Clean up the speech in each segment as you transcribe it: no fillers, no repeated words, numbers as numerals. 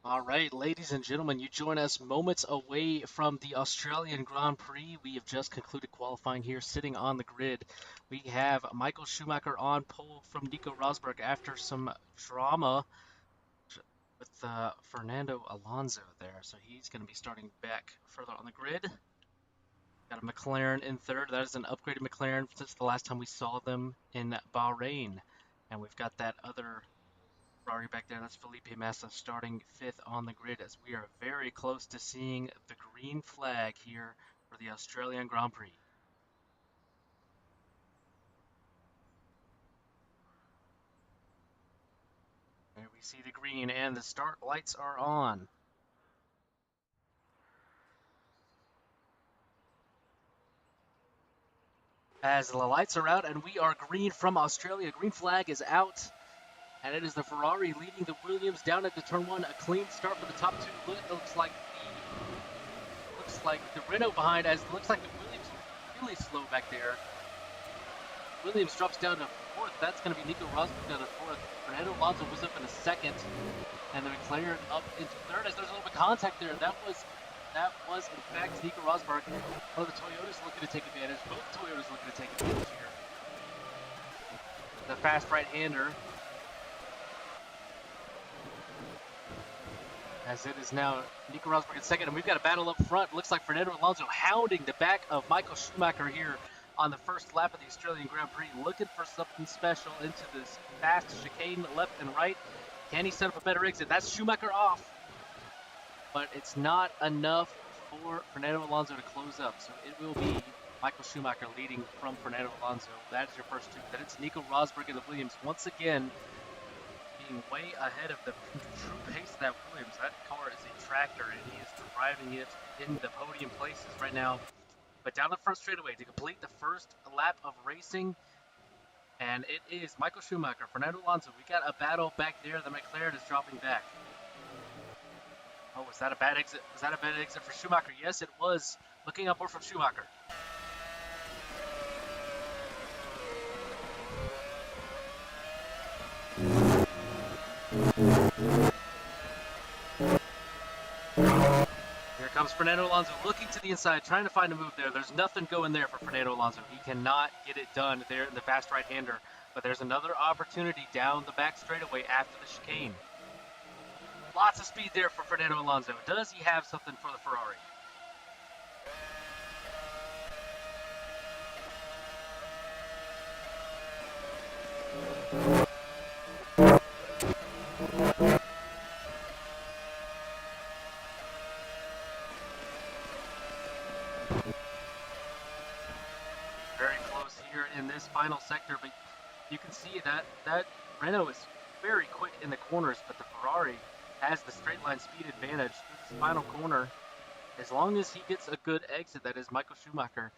All right, ladies and gentlemen, you join us moments away from the Australian Grand Prix. We have just concluded qualifying here, sitting on the grid. We have Michael Schumacher on pole from Nico Rosberg after some drama with Fernando Alonso there. So he's going to be starting back further on the grid. Got a McLaren in third. That is an upgraded McLaren since the last time we saw them in Bahrain. And we've got that other Ferrari back there. That's Felipe Massa starting fifth on the grid as we are very close to seeing the green flag here for the Australian Grand Prix. There we see the green and the start lights are on. As the lights are out and we are green from Australia, green flag is out. And it is the Ferrari leading the Williams down into turn one. A clean start for the top two. Looks like the Renault behind, as it looks like the Williams really slow back there. Williams drops down to fourth. That's going to be Nico Rosberg down to fourth. Fernando Alonso was up in a second, and the McLaren up into third. As there's a little bit of contact there. That was in fact Nico Rosberg. One of the Toyotas looking to take advantage. Both Toyotas looking to take advantage here. The fast right-hander. As it is now Nico Rosberg in second, and we've got a battle up front. Looks like Fernando Alonso hounding the back of Michael Schumacher here on the first lap of the Australian Grand Prix, looking for something special into this fast chicane left and right. Can he set up a better exit? That's Schumacher off, but it's not enough for Fernando Alonso to close up. So it will be Michael Schumacher leading from Fernando Alonso. That is your first two. Then it's Nico Rosberg and the Williams once again, being way ahead of the true pace of that Williams. That car is a tractor, and he is driving it in the podium places right now. But down the front straightaway to complete the first lap of racing, and it is Michael Schumacher, Fernando Alonso. We got a battle back there. The McLaren is dropping back. Oh, was that a bad exit? Was that a bad exit for Schumacher? Yes, it was. Looking upward from Schumacher. Here comes Fernando Alonso looking to the inside, trying to find a move there. There's nothing going there for Fernando Alonso. He cannot get it done there in the fast right-hander. But there's another opportunity down the back straightaway after the chicane. Lots of speed there for Fernando Alonso. Does he have something for the Ferrari? Very close here in this final sector, but you can see that Renault is very quick in the corners, but the Ferrari has the straight line speed advantage through this final corner. As long as he gets a good exit, that is Michael Schumacher,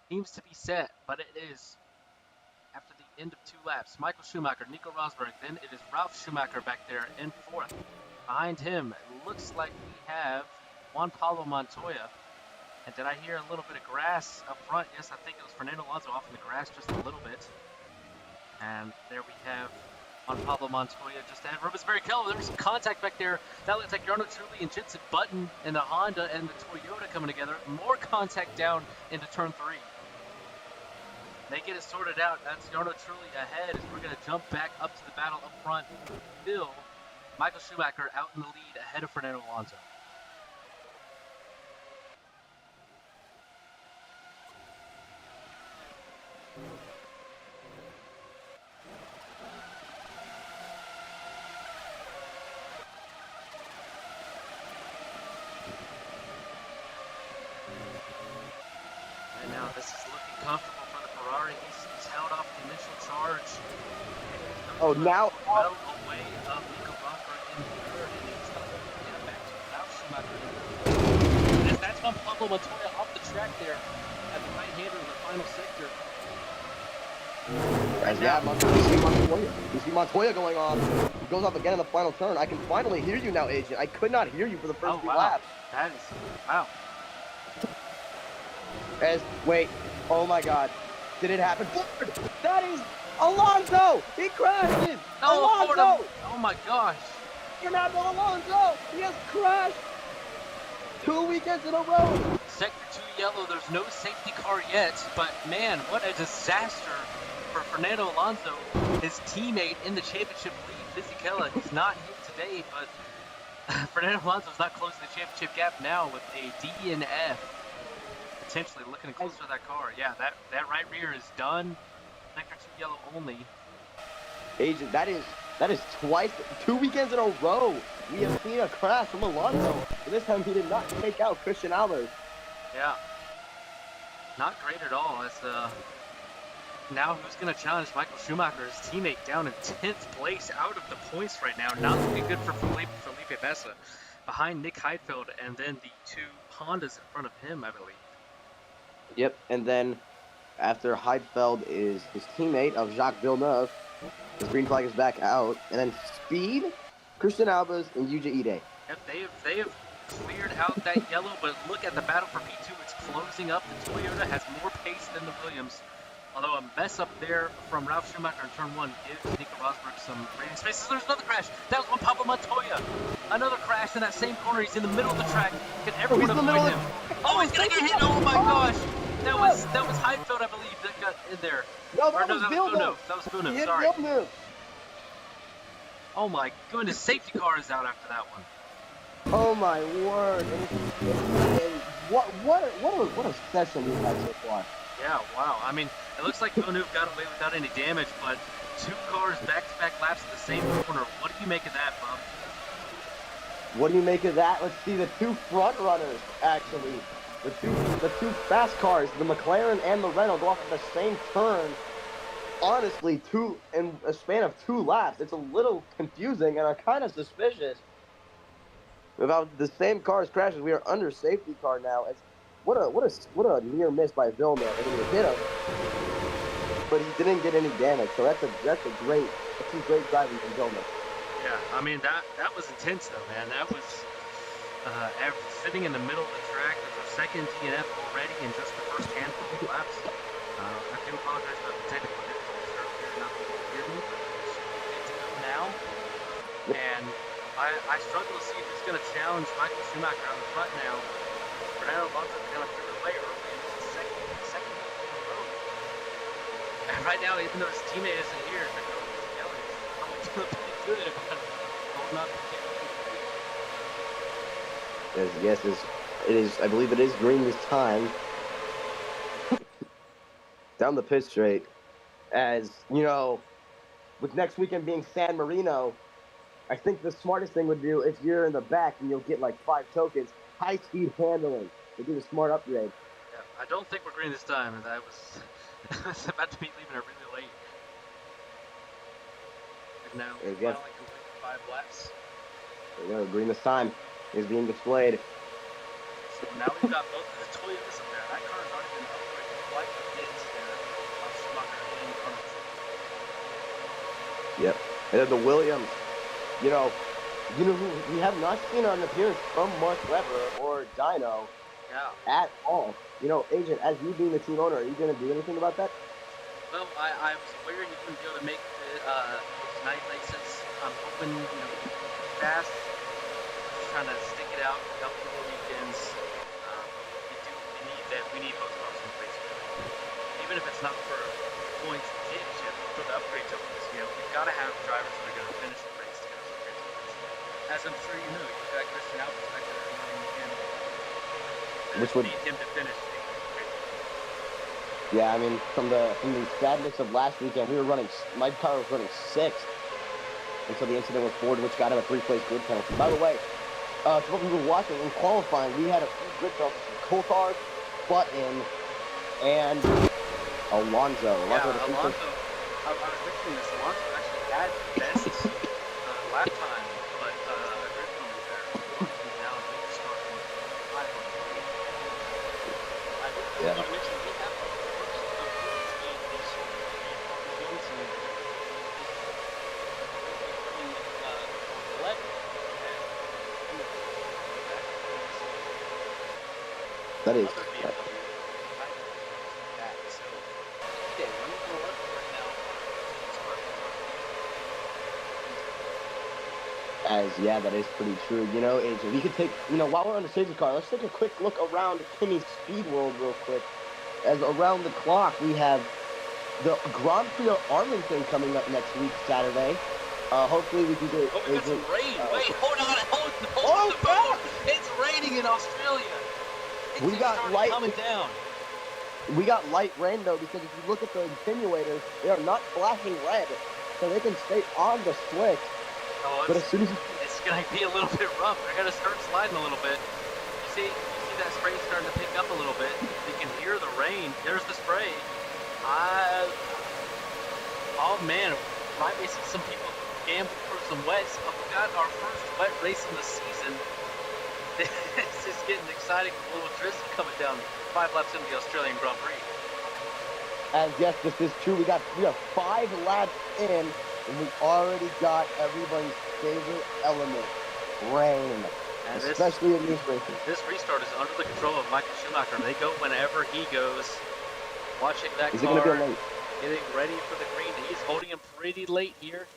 seems to be set, but it is after the end of two laps. Michael Schumacher, Nico Rosberg, then it is Ralf Schumacher back there in fourth. Behind him, it looks like we have Juan Pablo Montoya. And did I hear a little bit of grass up front? Yes, I think it was Fernando Alonso off in the grass just a little bit. And there we have Juan Pablo Montoya just ahead. Rubens Barrichello, there was some contact back there. That looks like Jarno Trulli and Jensen Button and the Honda and the Toyota coming together. More contact down into turn three. They get it sorted out. That's Jarno Trulli ahead as we're going to jump back up to the battle up front. Still, Michael Schumacher out in the lead ahead of Fernando Alonso. And now this is looking comfortable for the Ferrari. He's held off the initial charge. Oh, now well away of Nico Rosberg in third, and he's going to get back to Ralf Schumacher. As that's Juan Pablo Montoya off the track there at the right-hander in the final sector. Right now, you see Montoya. You see Montoya going on. He goes off again in the final turn. I can finally hear you now, Agent. I could not hear you for the first few laps. That is, wow. Wait, oh my God. Did it happen? That is Alonso! He crashed it! No, Alonso! Oh my gosh. Fernando Alonso, he has crashed 2 weekends in a row. Sector 2 yellow, there's no safety car yet, but man, what a disaster for Fernando Alonso. His teammate in the championship lead, Fisichella, he's not here today, but Fernando Alonso's not closing the championship gap now with a D and F. Potentially looking closer to that car. Yeah, that right rear is done. Sector 2 yellow only. Agent, that is twice, 2 weekends in a row. We have seen a crash from Alonso. But this time he did not take out Christian Albers. Yeah. Not great at all. As now who's going to challenge Michael Schumacher, his teammate, down in 10th place, out of the points right now. Not looking good for Felipe Massa. Behind Nick Heidfeld, and then the two Hondas in front of him, I believe. Yep, and then after Heidfeld is his teammate of Jacques Villeneuve. His green flag is back out. And then Speed, Christian Albers, and Yuji Ide. Yep, they have cleared out that yellow, but look at the battle for P2. It's closing up. The Toyota has more pace than the Williams. Although a mess up there from Ralf Schumacher in turn 1 gives Nico Rosberg some rating space. There's another crash. That was from Pablo Montoya. Another crash in that same corner. He's in the middle of the track. Can everyone avoid him? Oh, he's gonna get hit! Oh my gosh! That was Heidfeld, I believe, that got in there. No, that was Villeneuve. That was Villeneuve. He hit Sorry. Villeneuve. Oh my goodness! Safety car is out after that one. Oh my word! And what a session we've had so far. Yeah, wow. I mean, it looks like Villeneuve got away without any damage, but two cars back-to-back laps at the same corner. What do you make of that, Bob? What do you make of that? Let's see the two front runners, actually. The two fast cars, the McLaren and the Renault, go off at the same turn. Honestly, in a span of 2 laps. It's a little confusing, and I'm kind of suspicious about the same cars crashes. We are under safety car now. What a near miss by Villeneuve. I mean, he hit him, but he didn't get any damage. So that's some great driving from Villeneuve. Yeah, I mean that was intense though, man. That was sitting in the middle of the track. There's our second DNF already in just the first handful of laps. I do apologize about the technical difficulties earlier, not being able to hear me, but it's good to go now. And I struggle to see who's going to challenge Michael Schumacher on the front now. Fernando Alonso kind of threw away early in the second in a row. And right now, even though his teammate isn't here, Nicolas Kelly is probably doing pretty good about holding up the Yes, it is. I believe it is green this time. Down the pit straight. As, you know, with next weekend being San Marino, I think the smartest thing would do, if you're in the back and you'll get like 5 tokens, high-speed handling would be the smart upgrade. Yeah, I don't think we're green this time, as I was about to be leaving it really late. And now we finally completed 5 laps. There you go, green this time is being displayed. So now we've got both of the Toyotas up there. That car's already been upgraded quite a bit there. Schumacher in front of Yep. And then the Williams, you know who we have not seen an appearance from Mark Webber or Dino at all. You know, Agent, as you being the team owner, are you going to do anything about that? Well, I was aware he wouldn't be able to make the night races. I'm hoping, fast. Just trying to stick it out a couple more weekends. We need both cars in place. Even if it's not for points in the championship, for the upgrade tokens, we've got to have drivers that are going to finish the race to get us upgrade tokens. As I'm sure you know, you've got Christian Albers back there running again. Which would need him to finish the upgrade tokens. Yeah, I mean, from the sadness of last weekend, my car was running 6th until the incident with Ford, which got him a 3-place grid penalty. By the way, to what we were watching in qualifying, we had a few grid penalties from Coulthard, Button, and Alonso. Yeah, Alonso. I was mentioning this. Alonso actually had the best lap time, but a grid penalty there. Alonso's now starting 5 on the lead. I think you mentioned we have the first of these performance and that is. Yeah, that is pretty true. You know, AJ, we could take, while we're on the safety car, let's take a quick look around Kimi's speed world real quick. As around the clock, we have the Grandprix of Arlington coming up next week, Saturday. Hopefully we can get. Oh, we got some rain. Wait, hold on, Oh, the phone. It's raining in Australia. We got light coming down. We got light rain though, because if you look at the attenuators, they are not flashing red, so they can stay on the slick. Oh, but as soon as it's gonna be a little bit rough. They're gonna start sliding a little bit. You see that spray starting to pick up a little bit. You can hear the rain. There's the spray. Oh man, might be some people gamble for some wets. But we got our first wet race of the season. This is getting exciting. A little drizzle coming down 5 laps into the Australian Grand Prix. And yes, this is true. We have 5 laps in, and we already got everybody's favorite element, rain. And especially in these races. This restart is under the control of Michael Schumacher. They go whenever he goes. Watching that car, gonna be late? Getting ready for the green. He's holding him pretty late here.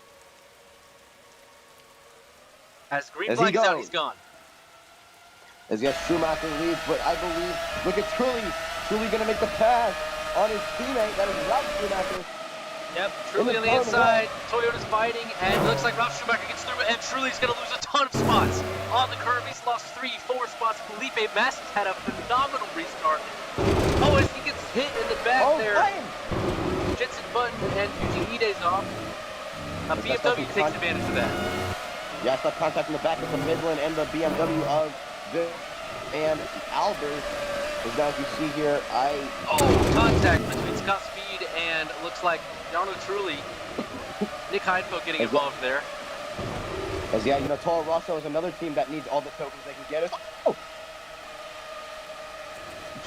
As green flag is out, he's gone. As yes, Schumacher leads, but I believe, look at Trulli going to make the pass on his teammate. That is Ralph Schumacher. Yep, Trulli on the inside. Toyota's fighting, and it looks like Ralph Schumacher gets through, and Trulli's going to lose a ton of spots. On the curve, he's lost 3-4 spots. Felipe Massa's had a phenomenal restart. Oh, and he gets hit in the back there. Jensen Button and Yuji Ide's off. BMW takes advantage of that. Yeah, I saw contact in the back with the Midland and the BMW of Vic and Albert. As you see here, contact between Scott Speed and looks like Jarno Trulli. Nick Heidfeld getting involved there. As Toro Rosso is another team that needs all the tokens they can get.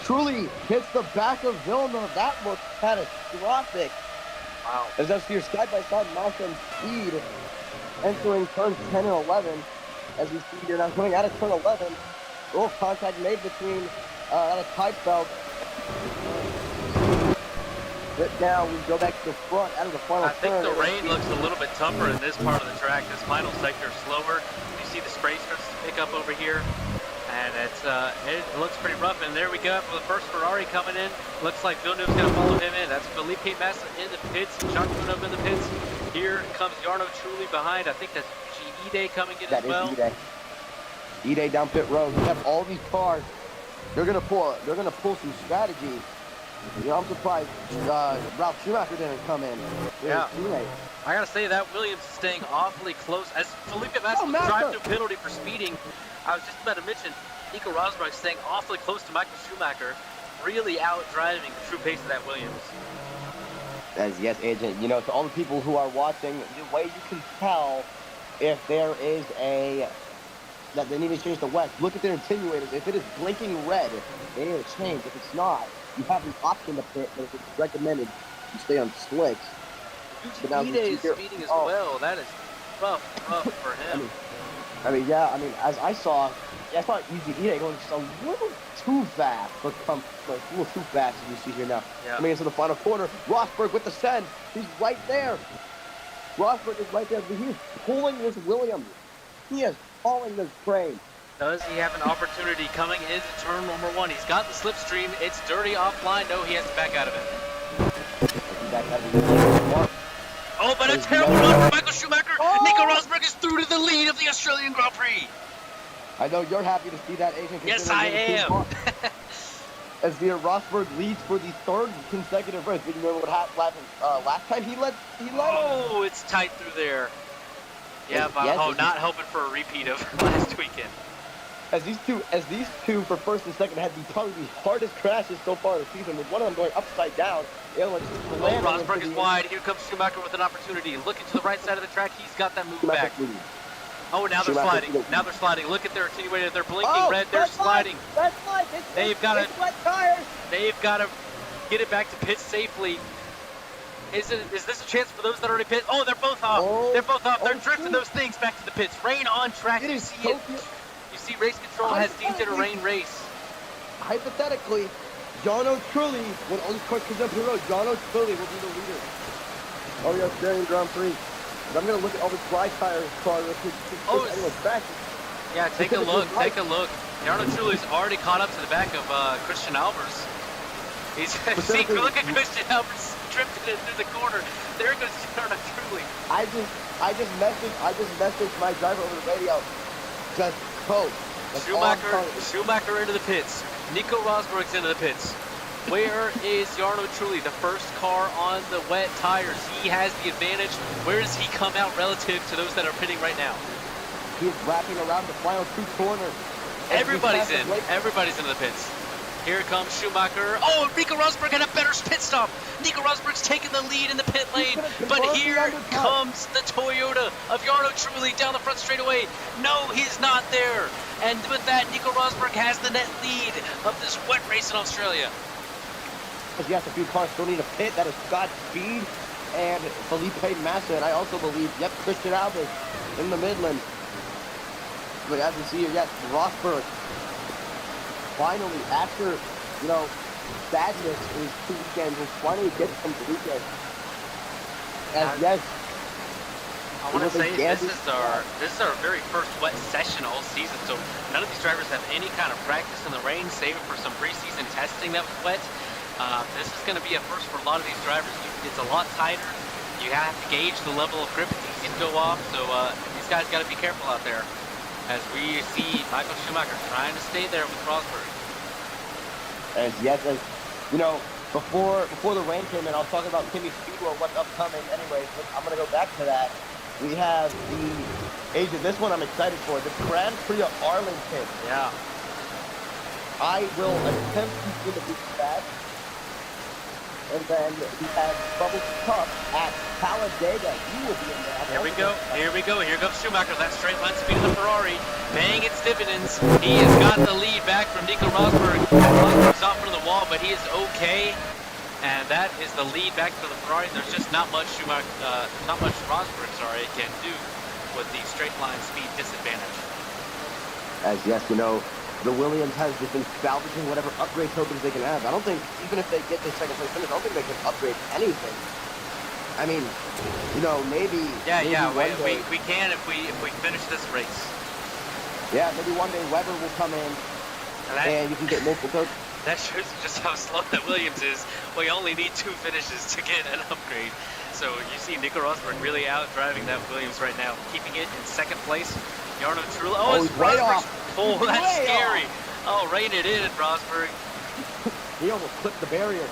Trulli hits the back of Villeneuve. That looks catastrophic. Wow. As that's your side-by-side motion speed entering turns 10 and 11. As you see here now, coming out of turn 11. Contact made between Alex Heidfeld. But now we go back to the front out of the final turn. I think the rain looks a little bit tougher in this part of the track. This final sector is slower. You see the spray starts to pick up over here. And it looks pretty rough. And there we go for the first Ferrari coming in. Looks like Villeneuve's going to follow him in. That's Felipe Massa in the pits. Jacques Villeneuve in the pits. Here comes Jarno Trulli behind. I think that's Ide coming in as well. Ide down pit road. We have all these cars. They're gonna pull some strategy. I'm surprised Ralph Schumacher didn't come in. Yeah. I gotta say that Williams is staying awfully close. As Felipe Massa drive through penalty for speeding, I was just about to mention Nico Rosberg staying awfully close to Michael Schumacher, really out driving the true pace of that Williams. As yes, agent, to all the people who are watching, the way you can tell if there is that they need to change the wet, look at their attenuators. If it is blinking red, they need to change. If it's not, you have an option to pit, but if it's recommended, you stay on slicks. Ide is speeding as well. That is rough for him. As I saw Yuji Ide going just a little too fast for comfort, a little too fast as you see here now. Yeah. Coming into the final corner, Rosberg with the send. He's right there. Rosberg is right there, but he's pulling this Williams. He is hauling this train. Does he have an opportunity coming into turn number 1? He's got the slipstream. It's dirty offline. No, he has to back out of it. Oh, but a terrible run for Michael Schumacher. Nico Rosberg is through to the lead of the Australian Grand Prix. I know you're happy to see that, agent. Yes, I am. As Rosberg leads for the 3rd consecutive race. But you remember what happened last time he led? Oh, it's tight through there. Yeah, but not hoping for a repeat of last weekend. As these two for first and second had probably the hardest crashes so far this season, with one of them going upside down. The other one just landing. Rosberg is wide. Here comes Schumacher with an opportunity. Looking to the right side of the track. He's got that move back. Oh, now they're sliding. Now they're sliding. Look at their attenuator. They're blinking red. They're sliding. They've got to get it back to pit safely. Is this a chance for those that already pit? Oh, they're both off. They're both off. They're drifting those things back to the pits. Rain on track. You see it. You see race control has deemed it a rain race. Hypothetically, Jarno Trulli, when all these cars come up the road, Jarno Trulli will be the leader of the Australian Grand Prix. But I'm gonna look at all the dry tire car real quick. Oh, Anyway, back. yeah, take a look. Take a look. Jarno Trulli's already caught up to the back of Christian Albers. He's see, look at Christian Albers drifting it through the corner. There goes Jarno Trulli. I just messaged my driver over the radio. Just coast. Schumacher into the pits. Nico Rosberg's into the pits. Where is Jarno Trulli, the first car on the wet tires? He has the advantage. Where does he come out relative to those that are pitting right now? He's wrapping around the final two corners. Everybody's in. Everybody's into the pits. Here comes Schumacher. Oh, Nico Rosberg had a better pit stop. Nico Rosberg's taking the lead in the pit lane. But here comes the Toyota of Jarno Trulli down the front straightaway. No, he's not there. And with that, Nico Rosberg has the net lead of this wet race in Australia. Yes, a few cars still need a pit. That is Scott Speed and Felipe Massa. And I also believe, yep, Christian Albers in the Midland. But as you see here, yes, Rosberg finally, after, sadness is 2 weekends, will finally get some weekend. And yes, I want to say this is our very first wet session all season, so none of these drivers have any kind of practice in the rain, save it for some preseason testing that was wet. This is going to be a first for a lot of these drivers. It's a lot tighter. You have to gauge the level of grip that you can go off, so these guys got to be careful out there. As we see Michael Schumacher trying to stay there with Rosberg. As before the rain came in, I was talking about Kimi's Speedwell, what's upcoming. Anyways, I'm going to go back to that. We have the age of this one I'm excited for, the Grandprix of Arlington. Yeah. I will attempt to win the big fast. And then we have Bubbles Cup at Talladega. He will be in there. Here we go. Here comes Schumacher. That straight line speed of the Ferrari paying its dividends. He has got the lead back from Nico Rosberg. Rosberg's off from the wall, but he is okay. And that is the lead back for the Ferrari. There's just not much Rosberg, can do with the straight line speed disadvantage. As yes, the Williams has just been salvaging whatever upgrade tokens they can have. I don't think, even if they get the second place finish, I don't think they can upgrade anything. I mean, maybe... We can if we finish this race. Yeah, maybe one day Weber will come in and you can get multiple tokens. That shows just how slow that Williams is. We only need 2 finishes to get an upgrade. So you see Nico Rosberg really out driving that Williams right now, keeping it in second place. Jarno Trulli. Oh, it's way Rosberg's. off. Oh, that's way scary. Off. Oh, rein it in, Rosberg. He almost clipped the barrier.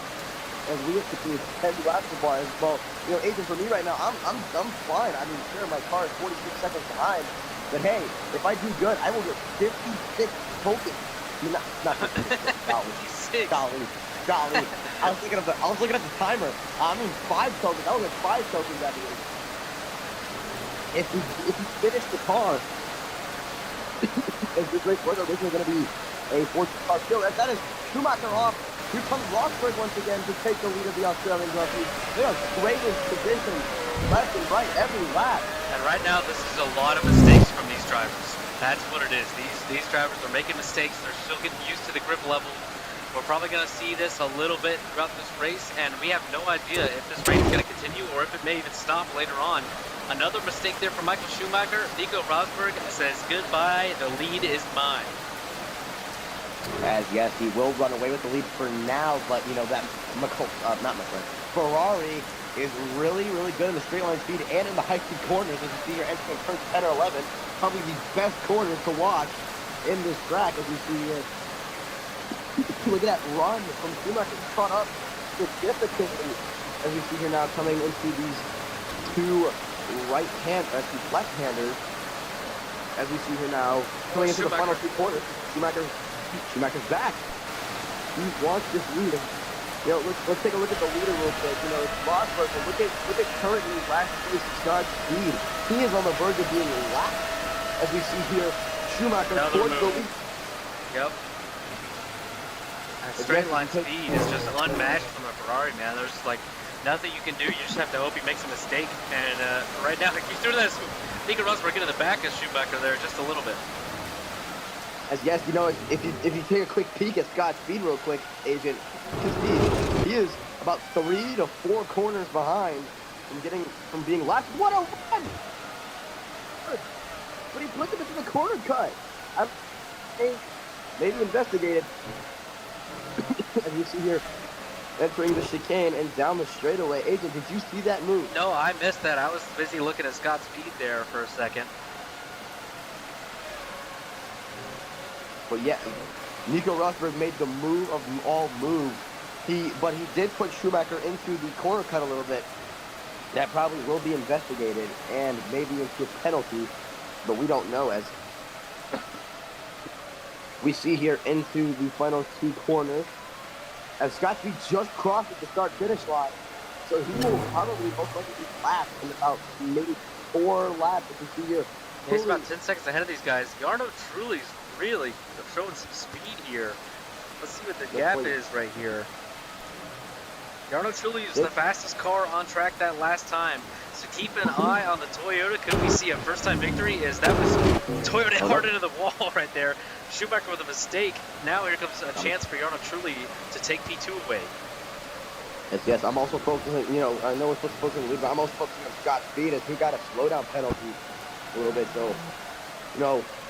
As we have to do 10 laps of bars. Well, Adrian, for me right now, I'm fine. I mean, sure, my car is 46 seconds behind. But hey, if I do good, I will get 56 tokens. I mean, not 56. Golly. I was looking at the timer. I mean, 5 tokens. I will get 5 tokens out of it. If we finish the car, as this race goes, this is going to be a 14-car kill. That is Schumacher off. Here comes Rosberg once again to take the lead of the Australian Grand Prix. They are great in position, left and right, every lap. And right now, this is a lot of mistakes from these drivers. That's what it is. These drivers are making mistakes. They're still getting used to the grip level. We're probably going to see this a little bit throughout this race, and we have no idea if this race is going to continue or if it may even stop later on. Another mistake there from Michael Schumacher. Nico Rosberg says goodbye. The lead is mine. As yes, he will run away with the lead for now, but that Ferrari is really, really good in the straight line speed and in the high speed corners. As you see here, entering turns 10 or 11, probably the best corners to watch in this track. As you see here, look at that run from Schumacher, caught up significantly. As you see here now, coming into these 2 left-handers. As we see here now, coming into the final 2 quarters, Schumacher's back. He wants this lead. Let's take a look at the leader real quick. It's Rosberg. Look at currently last place Scott Speed. He is on the verge of being lapped. As we see here, Schumacher towards the lead. Yep. That straight line speed is just unmatched from a Ferrari, man. There's nothing you can do. You just have to hope he makes a mistake. And right now, he's doing this. Nico Rosberg into the back of Schumacher there just a little bit. As yes, if you take a quick peek at Scott Speed real quick, Agent, he is about 3 to 4 corners behind from being last. What a run! But he puts him into the corner cut. Maybe investigated. As you see here, entering the chicane and down the straightaway. Agent, did you see that move? No, I missed that. I was busy looking at Scott's speed there for a second. But yeah, Nico Rosberg made the move of all moves. But he did put Schumacher into the corner cut a little bit. That probably will be investigated and maybe into a penalty, but we don't know, as we see here into the final two corners. As Scott Speed just crossed the start-finish line, so he will probably most likely be last in about maybe 4 laps, as you see here. Yeah, he's about 10 seconds ahead of these guys. Jarno Trulli's really showing some speed here. Let's see what the gap is right here. Jarno Trulli is the fastest car on track that last time. So keep an eye on the Toyota. Could we see a first-time victory? As that was Toyota hard into the wall right there. Schumacher with a mistake. Now here comes a chance for Jarno Trulli to take P2 away. Yes, I'm also focusing, I know we're supposed to focus on the lead, but I'm also focusing on Scott Speed, as he got a slowdown penalty a little bit. So,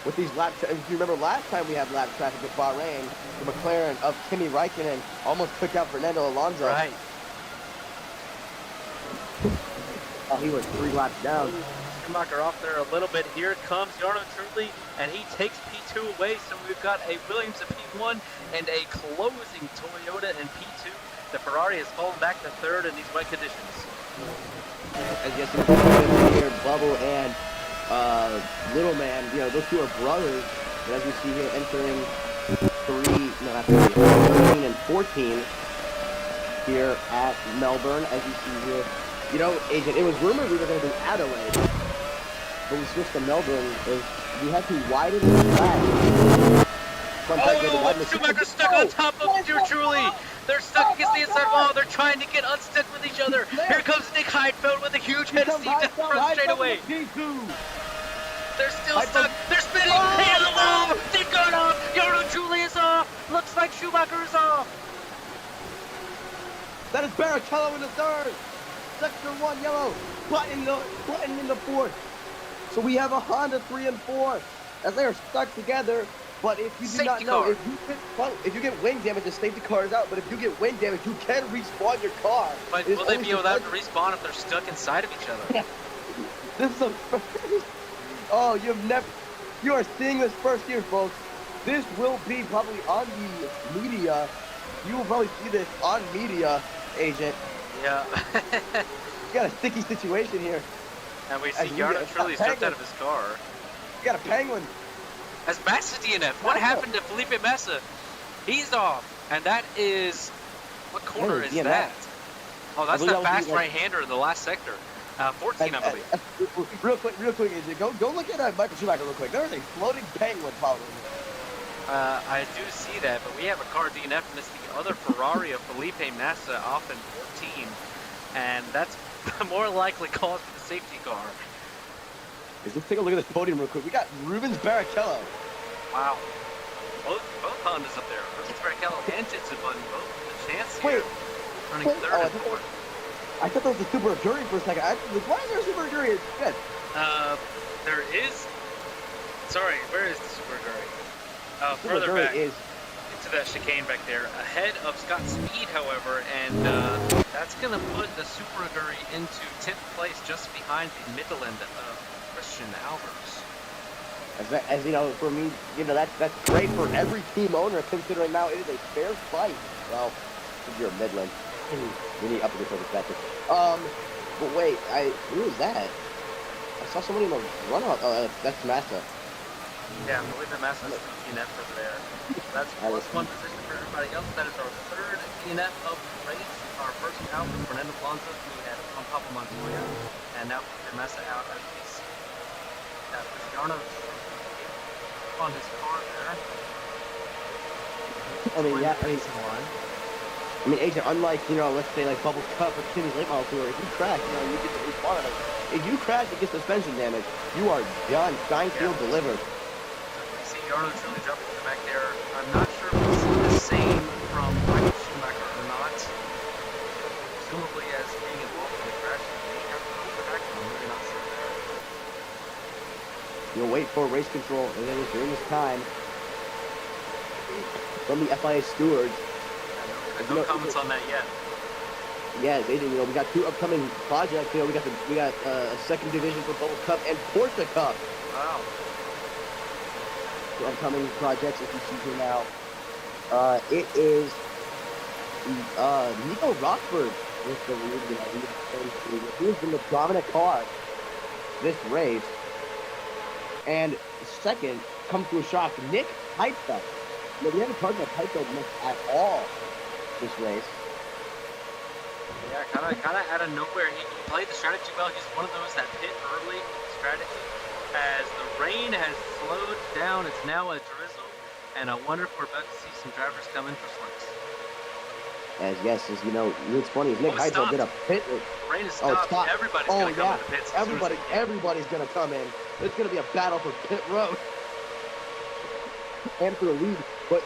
with these lap, if you remember last time we had lap traffic at Bahrain, the McLaren of Kimi Räikkönen almost took out Fernando Alonso. Right. He was 3 laps down. Schumacher off there a little bit. Here comes Jarno Trulli, and he takes P2 away. So we've got a Williams at P1 and a closing Toyota in P2. The Ferrari has fallen back to 3rd in these wet conditions. As you see here, Bubble and Little Man, those two are brothers. And as you see here, entering 13 and 14 here at Melbourne, as you see here. Agent, it was rumored we were going to do Adelaide, but we switched to Melbourne. We had to widen the track. Schumacher's stuck on top of Trulli. They're stuck against the inside wall. They're trying to get unstuck with each other. Here comes Nick Heidfeld with a huge head of steam down front straightaway. They're still stuck. They're spinning. Hit the wall. They've gone off. Jarno Trulli is off. Looks like Schumacher is off. That is Barrichello in the 3rd. Sector 1 yellow. Button in the 4th. So we have a Honda 3 and 4 as they are stuck together. But if you do not know, if you get wing damage, the safety car is out. But if you get wing damage, you can respawn your car. But will they be able to respawn if they're stuck inside of each other? Yeah. This is you are seeing this first here, folks. This will be probably on the media. You will probably see this on media, Agent. Yeah. You got a sticky situation here. And we see Jarno Trulli's jumped out of his car. You got a penguin. As Massa DNF. What happened to Felipe Massa? He's off. And that is... What corner is that? Oh, that's the fast right-hander in the last sector. 14, I believe. Real quick, AJ. Go look at Michael Schumacher real ck. There is a floating penguin following him. I do see that, but we have a car DNF, and it's the other Ferrari of Felipe Massa off in 14. And that's more likely cause for the safety car. Let's take a look at this podium real quick. We got Rubens Barrichello. Wow. Both Hondas up there. Rubens Barrichello and Jensen Button. Both with a chance here. Running 3rd and 4th. I thought that was a Super Aguri for a second. Why is there a Super Aguri? Good. There is... Sorry, where is the Super Aguri? Further back into that chicane back there. Ahead of Scott Speed, however, and that's going to put the Super Aguri into 10th place just behind the Midland of Christian Albers. As you know, for me, that's great for every team owner, considering now it is a fair fight. Well, if you're a Midland, we need up to this perspective. But wait, who is that? I saw somebody in the runout. Oh, that's Massa. Yeah, I believe that Massa's DNF over there. That's plus 1 position for everybody else. That is our 3rd DNF of the race. Our first out was Fernando Alonso, who had on Papa Montoya, and now Felipe Massa out as we see. Jarno on his car there. Agent, unlike, let's say like Bubbles Cup or Kimmy's late model tour, if you crash, you get to respawn on it. If you crash and get suspension damage, you are done. Steinfield delivered. You see Jarno Trulli jumping in the back there. I'm not sure if we see the same from Michael Schumacher or not. Presumably as being involved in the crash. You'll wait for race control, and then during this time, from the FIA stewards. No comments on that yet. Yeah, they do. We got 2 upcoming projects. We got a second division for Bubble Cup and Porsche Cup. Wow. 2 upcoming projects, as you see here now. It is Nico Rosberg with the lead. He's been the dominant car this race. And second, comes to a shock, Nick Heidfeld. We haven't talked about Heidfeld much at all this race. Yeah, kind of out of nowhere. He played the strategy well. He's one of those that pit early strategy. As the rain has slowed down, it's now a drizzle, and I wonder if we're about to see some drivers come in for slicks. As what's funny is Nick Heidfeld did a pit. Rain is stopped. Everybody's gonna come in the pits. Everybody's gonna come in. It's gonna be a battle for pit road and for the lead. But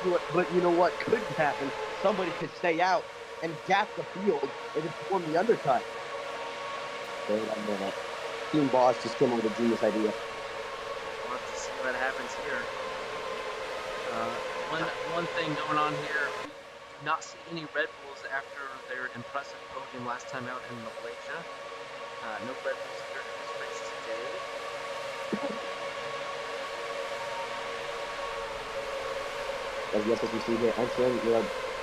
you know what could happen? Somebody could stay out and gap the field and just form the undercut. Wait a minute. Team boss just came up with a genius idea. We'll have to see what happens here. One thing going on here, we do not see any Red Bulls after their impressive podium last time out in Malaysia. No Red Bulls here in this race today. As you see here, entering,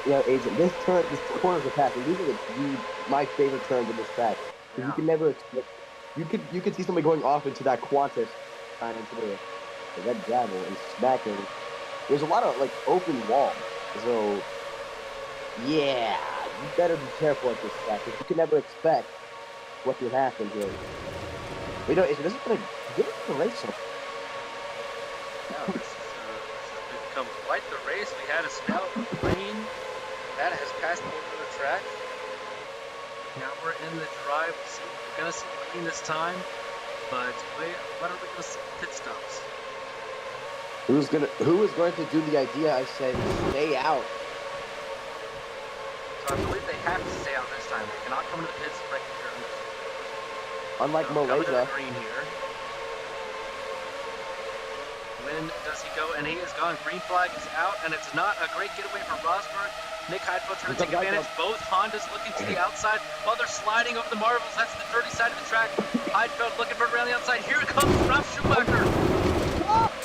Agent, this corners are passing. These are my favorite turns in this track. Yeah. You can never expect. You could see somebody going off into that Qantas, into the red gravel and smacking. There's a lot of open walls, so yeah, you better be careful at this track because you can never expect what could happen here. But this is gonna give us the race. Yeah, this has become quite the race. We had a spell of rain that has passed over the track. Now we're in the drive. We're gonna see rain this time, but what are we gonna see? Pit stops. Who is going to do the idea I said stay out? So I believe they have to stay out this time. They cannot come into the pits right here. Unlike Malaysia. Green here. When does he go? And he is gone. Green flag is out, and it's not a great getaway for Rosberg. Nick Heidfeld trying to take advantage. Both Hondas looking to the outside while they're sliding over the marbles. That's the dirty side of the track. Heidfeld looking for it around the outside. Here comes Ralf Schumacher.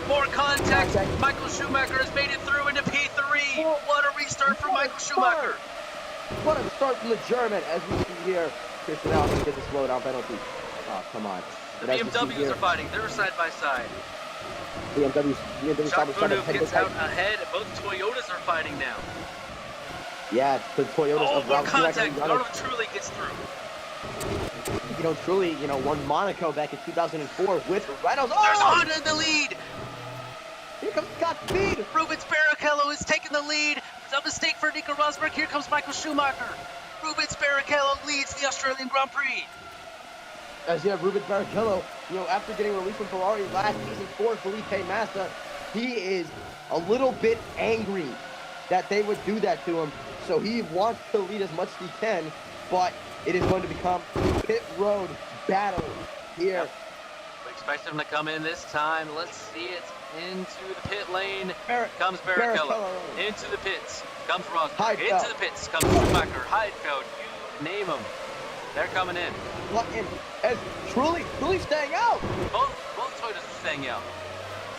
More contact. Michael Schumacher has made it through into P3. What a restart for Michael Schumacher. What a start from the German, as we see here. Christian Albon gets a slowdown penalty. Oh, come on. The BMWs are fighting. They're side by side. BMWs Jacques Villeneuve gets out ahead. Both Toyotas are fighting now. Yeah, the Toyotas of more contact. Trulli gets through. Trulli, won Monaco back in 2004 with Reynolds. There's Honda in the lead. Here comes Scott Speed. Rubens Barrichello is taking the lead. It's a mistake for Nico Rosberg. Here comes Michael Schumacher. Rubens Barrichello leads the Australian Grand Prix. As you have Rubens Barrichello, after getting released from Ferrari last season for Felipe Massa, he is a little bit angry that they would do that to him. So he wants to lead as much as he can, but it is going to become pit road battle here. Yep. We expect him to come in this time. Let's see it. Into the pit lane comes Barrichello. Into the pits comes Rosberg. Into the pits comes Schumacher. Heidfeld, you name them. They're coming in. As Trulli staying out. Both Toyotas are staying out.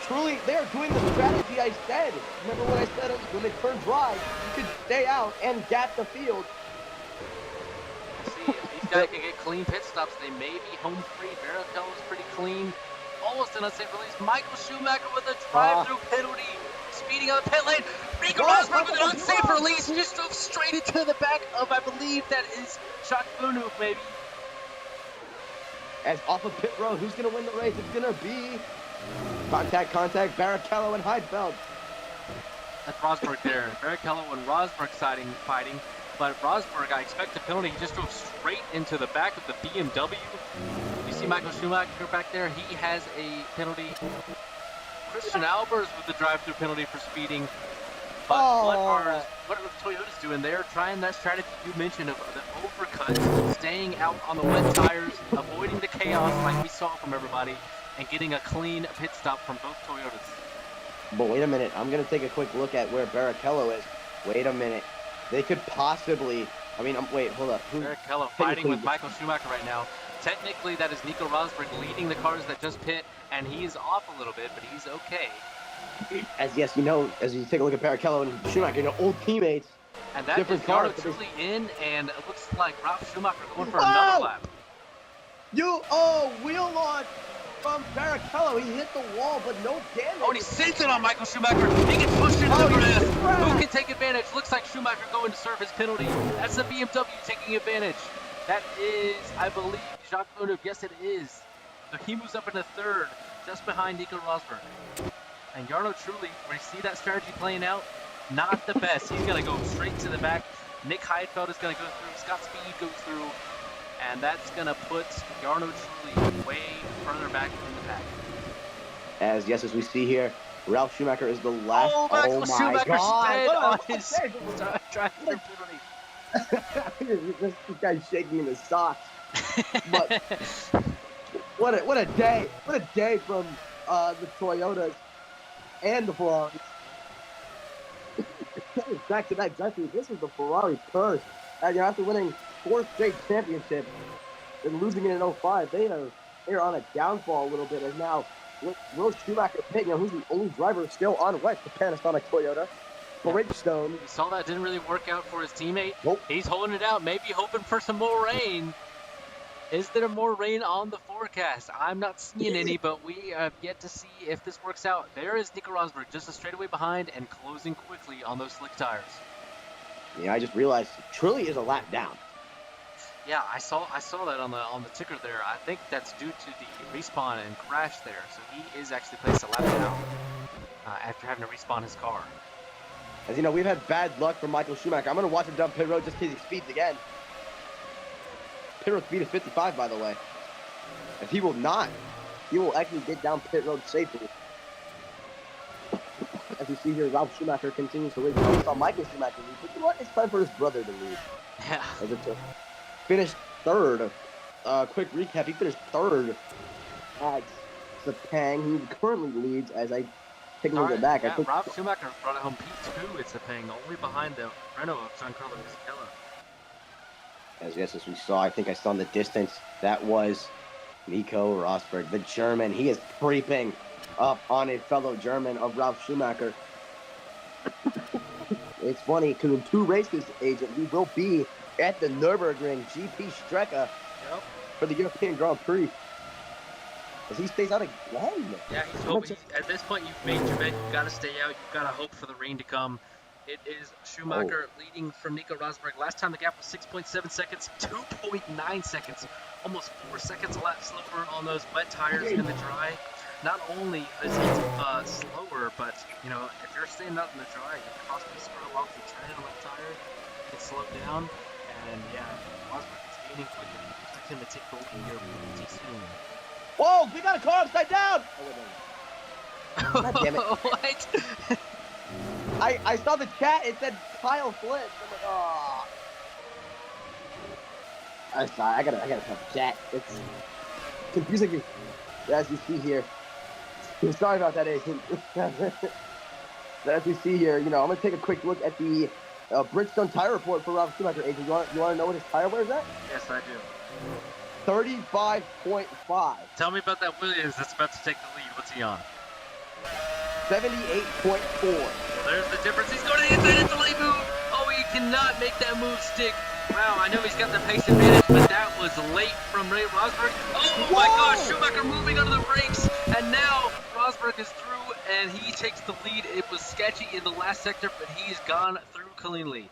Trulli, they are doing the strategy I said. Remember what I said when they turn dry, you could stay out and gap the field. See, if these guys can get clean pit stops, they may be home free. Barrichello's pretty clean. Almost an unsafe release. Michael Schumacher with a drive-through penalty. Speeding up the pit lane. Nico Rosberg with an unsafe release. Just drove straight into the back of, I believe that is Jacques Villeneuve, maybe. As off of pit road, who's going to win the race? It's going to be contact, Barrichello and Heidfeld. That's Rosberg there. Barrichello and Rosberg fighting. But Rosberg, I expect a penalty. He just drove straight into the back of the BMW. You see Michael Schumacher back there. He has a penalty. Christian Albers with the drive-through penalty for speeding. But what are the Toyotas doing? They're trying that strategy you mentioned of the overcuts, staying out on the wet tires, avoiding the chaos like we saw from everybody, and getting a clean pit stop from both Toyotas. But wait a minute. I'm going to take a quick look at where Barrichello is. Wait a minute. They could possibly... I mean, wait, hold up. Barrichello fighting with Michael Schumacher right now. Technically, that is Nico Rosberg leading the cars that just pit, and he's off a little bit, but he's okay. As you take a look at Barrichello and Schumacher, old teammates. And that is Jarno Trulli in, and it looks like Ralf Schumacher going for another lap. Wheel launch from Barrichello. He hit the wall, but no damage. Oh, and he sends it on Michael Schumacher. He gets pushed into the grass. Who can take advantage? Looks like Schumacher going to serve his penalty. That's the BMW taking advantage. That is, I believe, Jacques Villeneuve. Yes, it is. So he moves up into third, just behind Nico Rosberg. And Jarno Trulli, where you see that strategy playing out, not the best. He's going to go straight to the back. Nick Heidfeld is going to go through. Scott Speed goes through. And that's going to put Jarno Trulli way further back in the pack. As we see here, Ralf Schumacher is the last. Oh, Michael Schumacher sped on his drive-through penalty. This guy's shaking in his socks. But what a day! What a day from the Toyotas and the Ferraris. Back-to-back drive-through. This is the Ferrari curse. After winning 4th straight championship and losing it in 05, they are on a downfall a little bit. And now Will Schumacher pit, who's the only driver still on wet for Panasonic Toyota. Bridgestone. You saw that didn't really work out for his teammate. Nope. He's holding it out, maybe hoping for some more rain. Is there more rain on the forecast? I'm not seeing any, but we have yet to see if this works out. There is Nico Rosberg just a straightaway behind and closing quickly on those slick tires. Yeah, I just realized Trulli is a lap down. Yeah, I saw that on the ticker there. I think that's due to the respawn and crash there. So he is actually placed a lap down after having to respawn his car. As you know, we've had bad luck from Michael Schumacher. I'm going to watch him dump pit road just in case he speeds again. Pit road speed is 55, by the way. If he will not, he will actually get down pit road safely. As you see here, Ralf Schumacher continues to lead. We saw Michael Schumacher lead, but you know what? It's time for his brother to lead. Yeah. As it's finished third. Quick recap, he finished third at Sepang. He currently leads as I take a look at back. Yeah, Ralf Schumacher brought it home P2 at Sepang, only behind the Renault of Giancarlo Fisichella. As we saw, I think I saw in the distance, that was Nico Rosberg, the German. He is creeping up on a fellow German of Ralf Schumacher. It's funny, because in 2 races, Agent, we will be at the Nürburgring GP Strecke for the European Grand Prix. As he stays out again. Yeah, at this point, you've made your bet. You've got to stay out. You've got to hope for the rain to come. It is Schumacher leading from Nico Rosberg. Last time the gap was 6.7 seconds, 2.9 seconds. Almost 4 seconds a lap slower on those wet tires in the dry. Not only is it slower, but, if you're staying out in the dry, you can possibly scrub off the tread on the tire. It slowed down. And, yeah, Rosberg is gaining quickly. Expect him to take the lead here pretty soon. Whoa, we got a car upside down! God damn it. What? I saw the chat, it said Kyle flips. I'm like, oh. I'm sorry, I gotta tell the chat. It's confusing me, as you see here. Sorry about that, Agent. As you see here, I'm gonna take a quick look at the Bridgestone tire report for Ralf Schumacher. Agent, you want to know what his tire wear is at? Yes, I do. 35.5. Tell me about that Williams that's about to take the lead. What's he on? 78.4. Well, there's the difference. He's going to hit that delay move. Oh, he cannot make that move stick. Wow, I know he's got the pace advantage, but that was late from Ray Rosberg. Oh my gosh, Schumacher moving under the brakes, and now Rosberg is through, and he takes the lead. It was sketchy in the last sector, but he's gone through cleanly.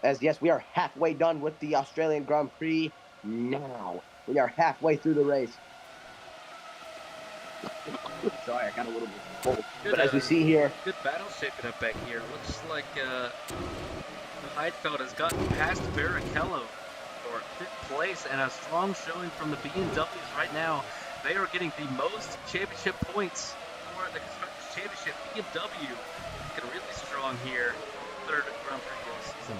As yes, we are halfway done with the Australian Grand Prix now. We are halfway through the race. Sorry, I got a little bit cold. But as we see here, good battle shaping up back here. Looks like Heidfeld has gotten past Barrichello for 5th place, and a strong showing from the BMWs right now. They are getting the most championship points for the Constructors' Championship. BMW looking really strong here. 3rd Grand Prix of the season.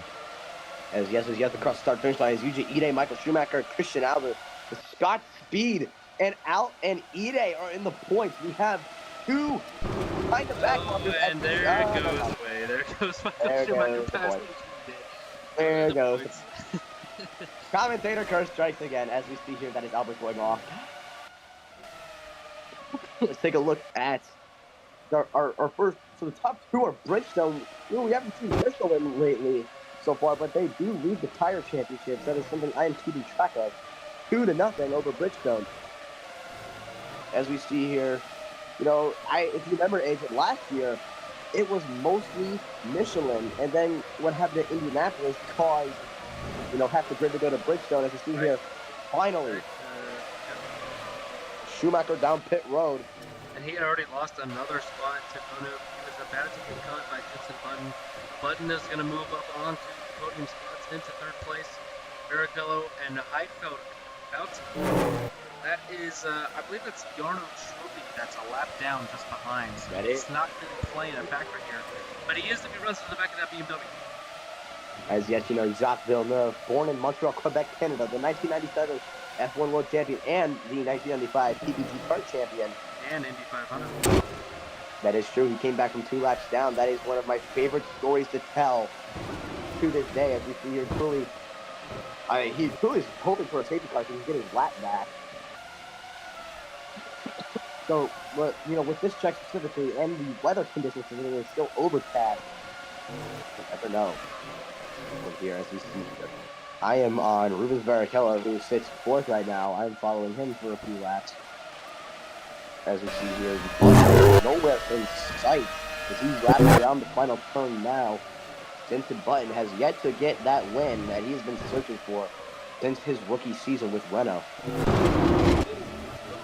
As you have to cross the start finish line, as Yuji Ide, Michael Schumacher, Christian Albert, Scott Speed and Ide are in the points. We have two kind of backmarkers. And there it goes away. There goes Michael There Schumacher goes the past point. Ide. There The goes. points. Commentator curse strikes again, as we see here that is Albert going off. Let's take a look at our first. So the top two are Bridgestone. You know, we haven't seen Bridgestone lately so far, but they do lead the tire championships. That is something I am keeping track of. 2-0 over Bridgestone. As we see here, you know, if you remember, AJ, last year it was mostly Michelin, and then what happened at Indianapolis caused, you know, half the grid to go to Bridgestone. As you see here, finally, Schumacher down pit road. And he had already lost another spot to Bono. He was about to get cut by Jenson Button. Button is going to move up onto the podium spots into third place. Barrichello and Heidfeld out. That is, I believe that's Jarno Trulli that's a lap down just behind. So it's not really playing a factor here. But he is to be runs to the back of that BMW. As yet, you know, Jacques Villeneuve, born in Montreal, Quebec, Canada, the 1997 F1 World Champion and the 1995 PPG Kart Champion. And Indy 500. That is true. He came back from 2 laps down. That is one of my favorite stories to tell to this day. As we see here, Trulli, he truly is hoping for a safety car so he can get his lap back. So, you know, with this track specifically and the weather conditions specifically, it's still overcast. You never know. Here, as we see here, I am on Rubens Barrichello, who sits fourth right now. I'm following him for a few laps. As we see here, nowhere in sight as he's wrapping around the final turn now. Jenson Button has yet to get that win that he's been searching for since his rookie season with Renault. A little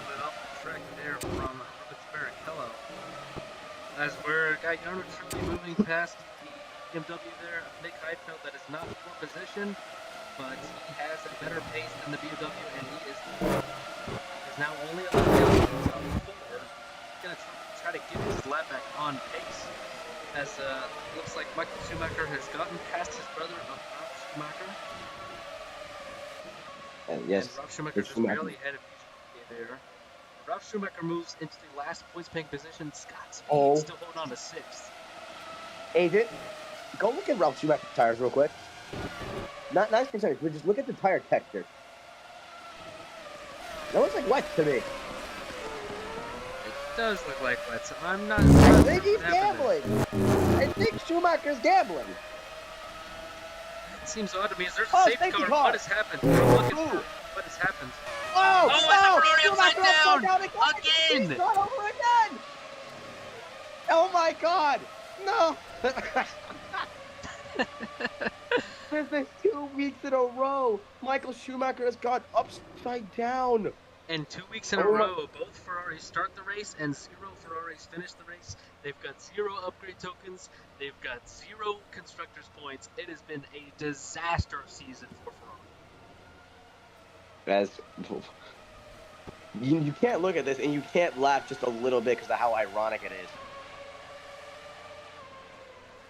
bit off the track there from Rubens Barrichello. As we're got Jarno Trulli moving past the BMW there. Nick Heidfeld that is not for position, but he has a better pace than the BMW, and he is now only a lap down from the top four. He's going to try to get his lap back on pace. As looks like Michael Schumacher has gotten past his brother of Ralf Schumacher. Yes, and Ralf Schumacher just barely ahead of Yuji there. Ralf Schumacher moves into the last points paying position. Scott Speed still holding on to 6th. Agent, go look at Ralf Schumacher's tires real quick. Not nice percentage, but just look at the tire texture. That looks like wet to me. It does look like wet, so I'm not. I think he's gambling. I think Schumacher's gambling. It seems odd to me. Is there a safety car? What has happened? I'm looking for what has happened. Oh, and the Ferrari upside down again! Start over again! Oh my God! No! This is 2 weeks in a row. Michael Schumacher has gone upside down. And 2 weeks in a row, both Ferraris start the race and 0 Ferraris finish the race. They've got 0 upgrade tokens. They've got 0 constructors points. It has been a disaster season for Ferrari. You can't look at this and you can't laugh just a little bit because of how ironic it is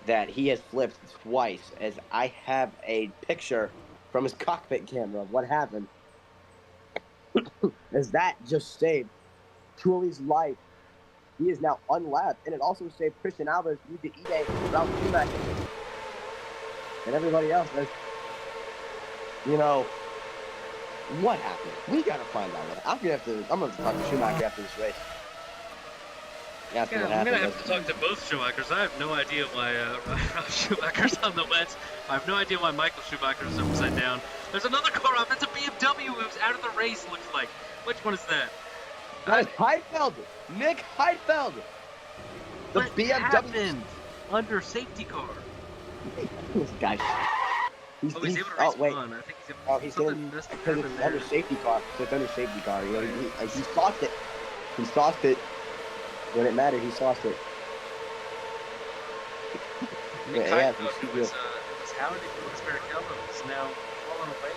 that he has flipped twice, as I have a picture from his cockpit camera of what happened. As that just saved Trulli's life. He is now unlapped, and it also saved Christian Alvarez, Yuji Ide, Ralf Schumacher, and everybody else. As, you know, what happened? We gotta find out. I'm gonna have to talk to Schumacher after this race. I'm gonna have to talk to both Schumachers. I have no idea why Ralf Schumacher's on the wet. I have no idea why Michael Schumacher's upside down. There's another car off. It's a BMW who's out of the race, looks like. Which one is that? That is Heidfeld. Nick Heidfeld. The what BMW. Happened? Under safety car. This guy. He's able to race on. I think he's able to because it's under safety car. So it's under safety car. You know, he sauced it. He sauced it. When it mattered, he sauced it. Nick Heidfeld, who was hounded Rubens Barrichello, is now falling away.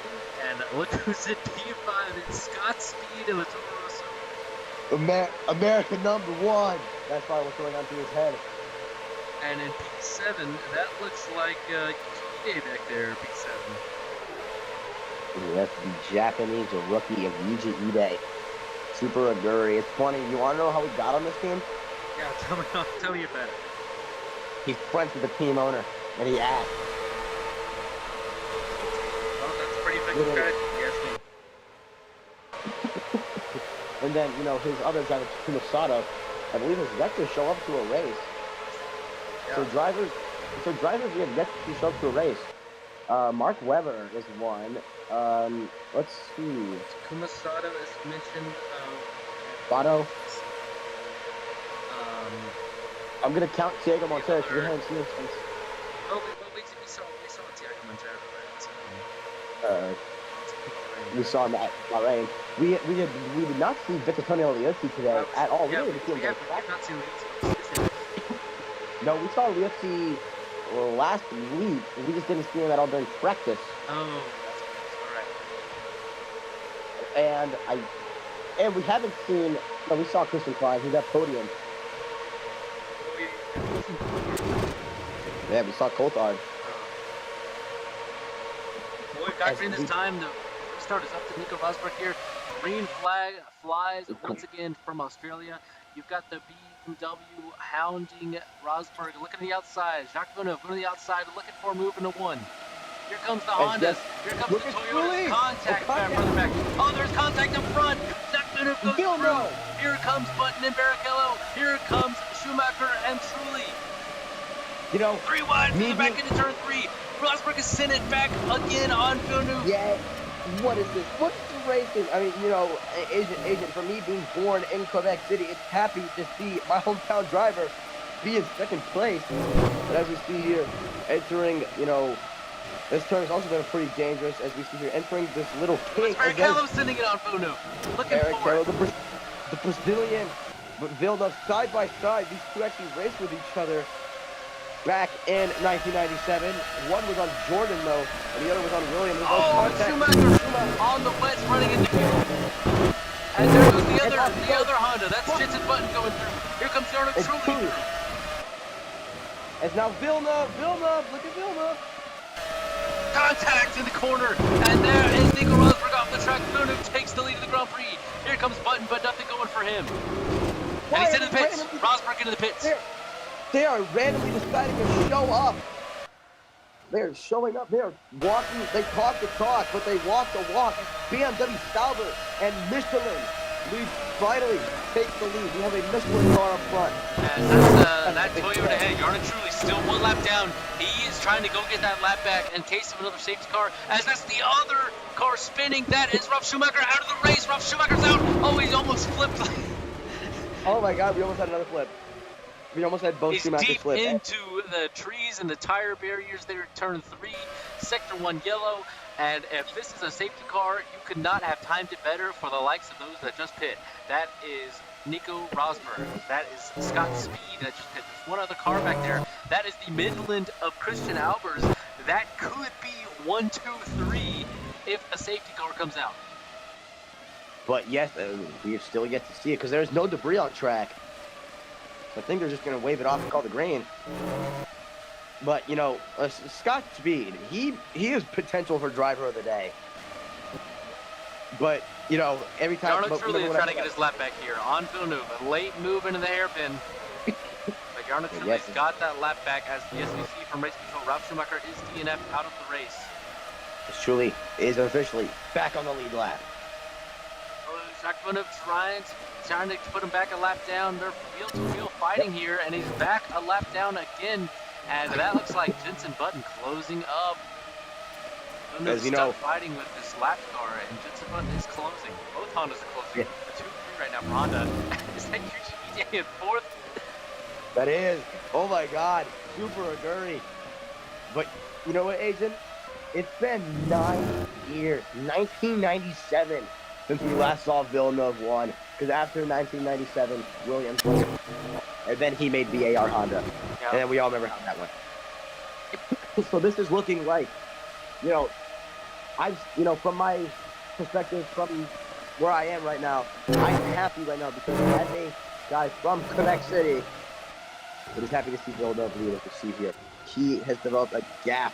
And look who's in P5. It's Scott Speed and the Toro Rosso. American #1. That's probably what's going on through his head. And in P7, that looks like Yuji back there, P7. That's the Japanese rookie of Yuji Ide. Super Aguri. It's funny. You want to know how we got on this team? Yeah, tell me about it. He's friends with the team owner, and he asked. Well, that's a pretty effective strategy, if you ask me. And then, his other driver, Kumasato, I believe his yet to show up to a race. Yeah. So drivers we have yet to show up to a race. Mark Webber is one. Let's see. Kumasato is mentioned. Sato. Um, I'm gonna count Diego Montero because we haven't seen him since. we saw Tiago Montero, right? We saw him at Bahrain. We did not see Vittorio Liuzzi today at all. Yeah, we didn't see him. we have not seen Liuzzi. No, we saw Liuzzi last week. We just didn't see him at all during practice. Oh, that's all right. And we haven't seen. No, we saw Christian Klein. He's at podium. Yeah, we saw Coulthard. Boy, factoring this time, the restart is up to Nico Rosberg here. Green flag flies once again from Australia. You've got the BMW hounding Rosberg, looking to the outside. Jacques Villeneuve going to the outside, looking for a move into one. Here comes the Hondas. Here comes the Toyotas. Contact further back. Oh, there's contact in front. Jacques Villeneuve goes through. Here comes Button and Barrichello. Here comes Schumacher and Trulli. 3 wide, back into turn 3. Rosberg has sent it back again on Villeneuve. Yeah, what is this? What's the racing? I mean, Agent, for me being born in Quebec City, it's happy to see my hometown driver be in second place. But as we see here, entering, this turn has also been pretty dangerous, as we see here, entering this little kink. Barrichello sending it on Villeneuve. Looking for it. The Brazilian, but Villeneuve side by side. These two actually raced with each other back in 1997. One was on Jordan, though, and the other was on Williams. Schumacher on the west running into people. And there goes the other Honda. That's Jensen Button going through. Here comes Arnold Trulli through. It's now Villeneuve. Look at Villeneuve. Contact in the corner. And there is Nico Rosberg off the track. Villeneuve takes the lead of the Grand Prix. Here comes Button, but nothing going for him. And he's in the pits. Rosberg into the pits. They are randomly deciding to show up. They are showing up. They are walking. They talk the talk, but they walk the walk. BMW Sauber and Michelin finally takes the lead. We have a Michelin car up front. And that Toyota ahead. Jarno Trulli still 1 lap down. He is trying to go get that lap back in case of another safety car. As that's the other car spinning. That is Ralf Schumacher out of the race. Ralf Schumacher's out. Oh, he's almost flipped. Oh my God, we almost had another flip. We almost had both Schumachers flip. He's deep into the trees and the tire barriers there at turn 3, sector 1 yellow. And if this is a safety car, you could not have timed it better for the likes of those that just pit. That is Nico Rosberg. That is Scott Speed that just pit. There's one other car back there. That is the Midland of Christian Albers. That could be 1, 2, 3 if a safety car comes out. But yes, we have still yet to see it because there's no debris on track. I think they're just going to wave it off and call the green. But, Scott Speed, he is potential for driver of the day. But, every time... Jarno Trulli is trying to get his lap back here on Villeneuve. A late move into the hairpin. But Jarno Trulli's got that lap back as the SEC from race control. Ralf Schumacher is DNF out of the race. Trulli is officially back on the lead lap. Jacques Villeneuve trying to put him back a lap down. They're wheel-to-wheel fighting here, and he's back a lap down again. And that looks like Jensen Button closing up. Villeneuve fighting with this lap car, and Jensen Button is closing. Both Hondas are closing. The 2-3 right now for Honda. Is that UGBJ in 4th? That is. Oh my God. Super Aguri. But you know what, Agent? It's been 9 years. 1997. Since we last saw Villeneuve won, because after 1997, Williams won, and then he made VAR Honda, and then we all remember how that went. So this is looking like, from my perspective, from where I am right now, I'm happy right now because as a guy from Quebec City, I'm just happy to see Villeneuve lead as we see here. He has developed a gap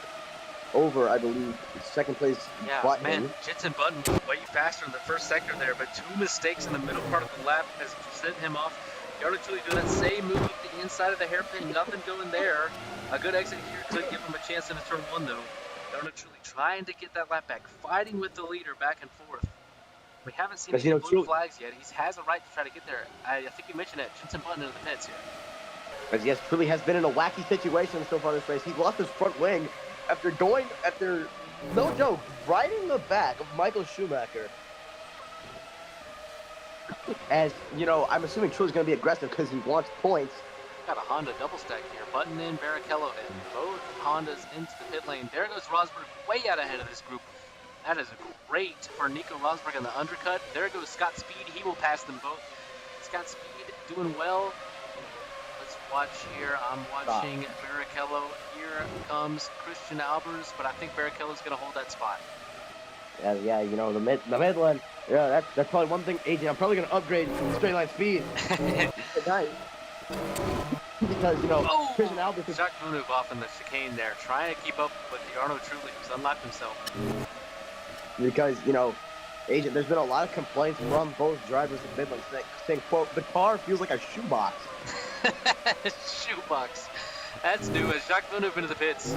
over, I believe, second place Yeah, man, Button. Jensen Button way faster in the first sector there, but 2 mistakes in the middle part of the lap has sent him off. Yardo Trulli doing that same move up the inside of the hairpin, nothing going there. A good exit here could give him a chance in the turn 1 though. Yardo Trulli trying to get that lap back, fighting with the leader back and forth. We haven't seen Because, any you know, blue Trulli, flags yet. He has a right to try to get there. I think you mentioned it, Jensen Button into the pits here. as yes, Trulli has been in a wacky situation so far this race. He lost his front wing after no joke, riding the back of Michael Schumacher. As, you know, I'm assuming Trulli's going to be aggressive because he wants points. Got a Honda double stack here. Button in, Barrichello in. Both Hondas into the pit lane. There goes Rosberg way out ahead of this group. That is great for Nico Rosberg in the undercut. There goes Scott Speed. He will pass them both. Scott Speed doing well. Let's watch here. I'm watching Barrichello. Here comes Christian Albers, but I think Barrichello's going to hold that spot. Yeah, you know, the Midland. Yeah, that's probably one thing, AJ. I'm probably going to upgrade straight line speed tonight. Because, you know, Christian Albers is... Jacques Villeneuve off in the chicane there, trying to keep up with Jarno Trulli, who's unlocked himself. Because, you know, Agent, there's been a lot of complaints from both drivers in Midland saying, quote, the car feels like a shoebox. Shoebox. That's new. As Jacques Villeneuve into the pits.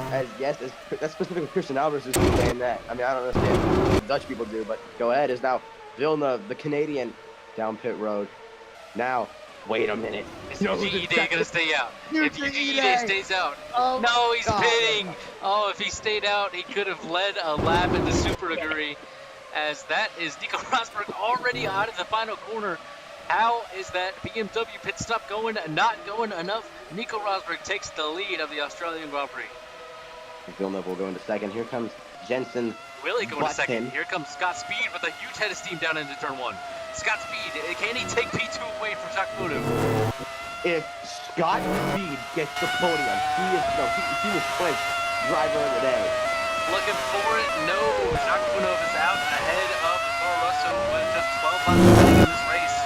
That's specifically Christian Albers is saying that. I mean, I don't understand what Dutch people do, but go ahead. Is now Villeneuve, the Canadian, down pit road. Now, wait a minute. Is GE Day going to stay out? If GE Day stays out. Oh, no, he's God. pitting. Oh, if he stayed out, he could have led a lap into Super Aguri. As that is Nico Rosberg already out of the final corner. How is that BMW pit stop going? Not going enough. Nico Rosberg takes the lead of the Australian Grand Prix. Villeneuve will go into second. Here comes Jensen. Willie going to second. Button. Here comes Scott Speed with a huge head of steam down into turn 1. Scott Speed, can he take P2 away from Jacques Villeneuve? If Scott Speed gets the podium, he will clinch driver of the day. Looking for it. No, Jacques Villeneuve is out ahead of Toro Rosso with just 12 laps remaining in this race.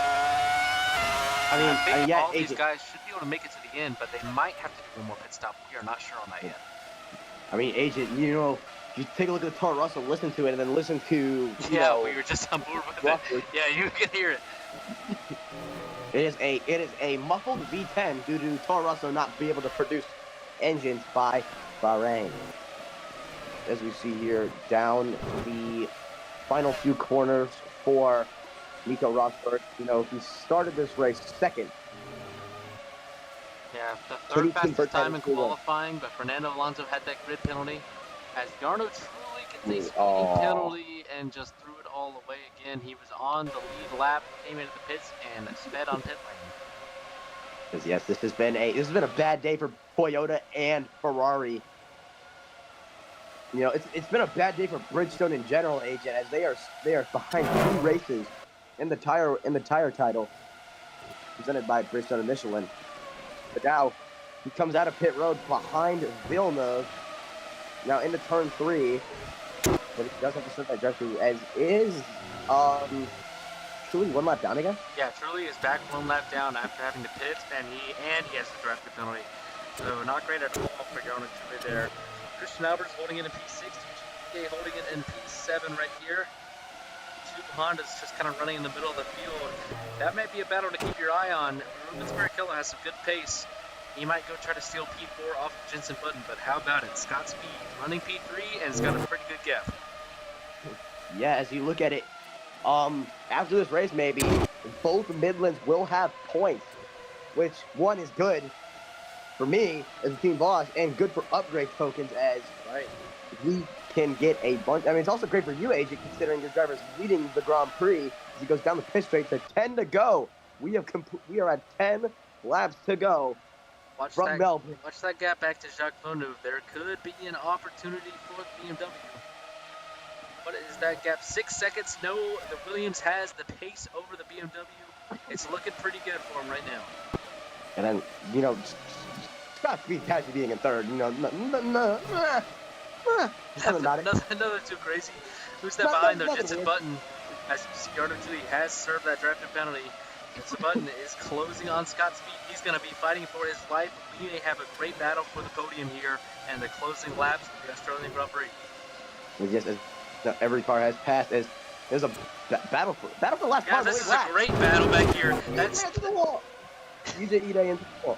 I think all these guys should be able to make it to the end, but they might have to do one more pit stop. We are not sure on that yet. I mean, Agent, you know, you take a look at the Toro Rosso, listen to it, and then listen to, we were just on board with it. Yeah, you can hear it. It is a muffled V10 due to Toro Rosso not be able to produce engines by Bahrain. As we see here, down the final few corners for Nico Rosberg. You know, he started this race second. Yeah, the third fastest time in qualifying, but Fernando Alonso had that grid penalty. As Jarno Trulli gets a speeding penalty and just threw it all away again. He was on the lead lap, came into the pits, and sped on pit lane. Yes, this has been a bad day for Toyota and Ferrari. You know, it's been a bad day for Bridgestone in general, Agent, as they are behind 2 races in the tire title, presented by Bridgestone and Michelin. But now he comes out of pit road behind Villeneuve. Now into turn 3, but he does have to start that drive through. As is Trulli 1 lap down again. Yeah, Trulli is back 1 lap down after having to pit, and he has the drive through penalty. So not great at all for Jarno Trulli there. Christian Albers holding it in P6, GK holding it in P7 right here. 2 Hondas just kind of running in the middle of the field. That might be a battle to keep your eye on. Rubens Barrichello has some good pace. He might go try to steal P4 off of Jensen Button, but how about it? Scott Speed running P3 and it's got a pretty good gap. Yeah, as you look at it, after this race maybe, both Midlands will have points, which one is good for me as a team boss and good for upgrade tokens as we can get a bunch. I mean, it's also great for you, Agent, considering your driver's leading the Grand Prix as he goes down the pit straight to 10 to go. We are at 10 laps to go. From Melbourne. Watch that gap back to Jacques Villeneuve. There could be an opportunity for the BMW. What is that gap? 6 seconds. No, the Williams has the pace over the BMW. It's looking pretty good for him right now. And then, you know, Scott Speed casually being in third. You know, nothing too crazy. Who's that behind though? Jensen Button. As you see, Jarno Trulli has served that drafted penalty. Jensen Button is closing on Scott Speed. He's going to be fighting for his life. We may have a great battle for the podium here and the closing laps of the Australian Grand Prix. Yes, every car has passed. As there's a battle for the last Yeah, part. this is a great battle back here. That's into the wall. You did eat into the wall.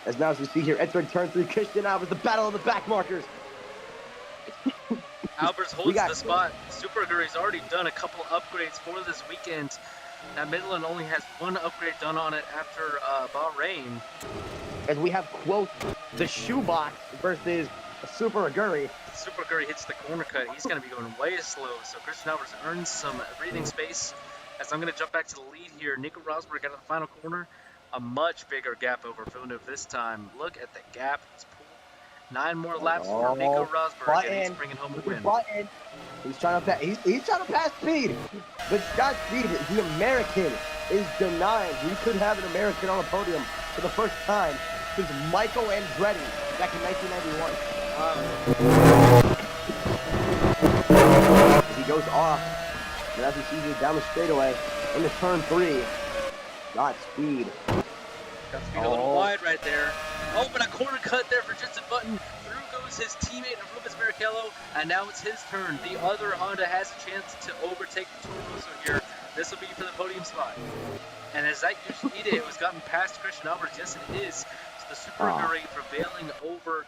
As now as we see here, entering turn 3, Christian Albers, the battle of the back markers. Albers holds the spot. Super Aguri's already done a couple upgrades for this weekend. Now Midland only has one upgrade done on it after Bahrain. As we have, quote, the shoebox versus Super Aguri. Super Aguri hits the corner cut. He's going to be going way slow. So Christian Albers earns some breathing space. As I'm going to jump back to the lead here, Nico Rosberg out of the final corner. A much bigger gap over Villeneuve this time. Look at the gap he's pulled. 9 more laps for Nico Rosberg, and he's bringing home the win. He's trying to pass. He's trying to pass Speed, but Scott Speed, the American, is denied. We could have an American on the podium for the first time since Michael Andretti back in 1991. He goes off, and as we see here down the straightaway into turn 3, Scott Speed. Got to be a little wide right there. Oh, but a corner cut there for Jensen Button. Through goes his teammate Rubens Barrichello, and now it's his turn. The other Honda has a chance to overtake the Toro Rosso here. This will be for the podium spot. And as that usually it was gotten past Christian Albers. Yes, it is. So the Super Aguri prevailing over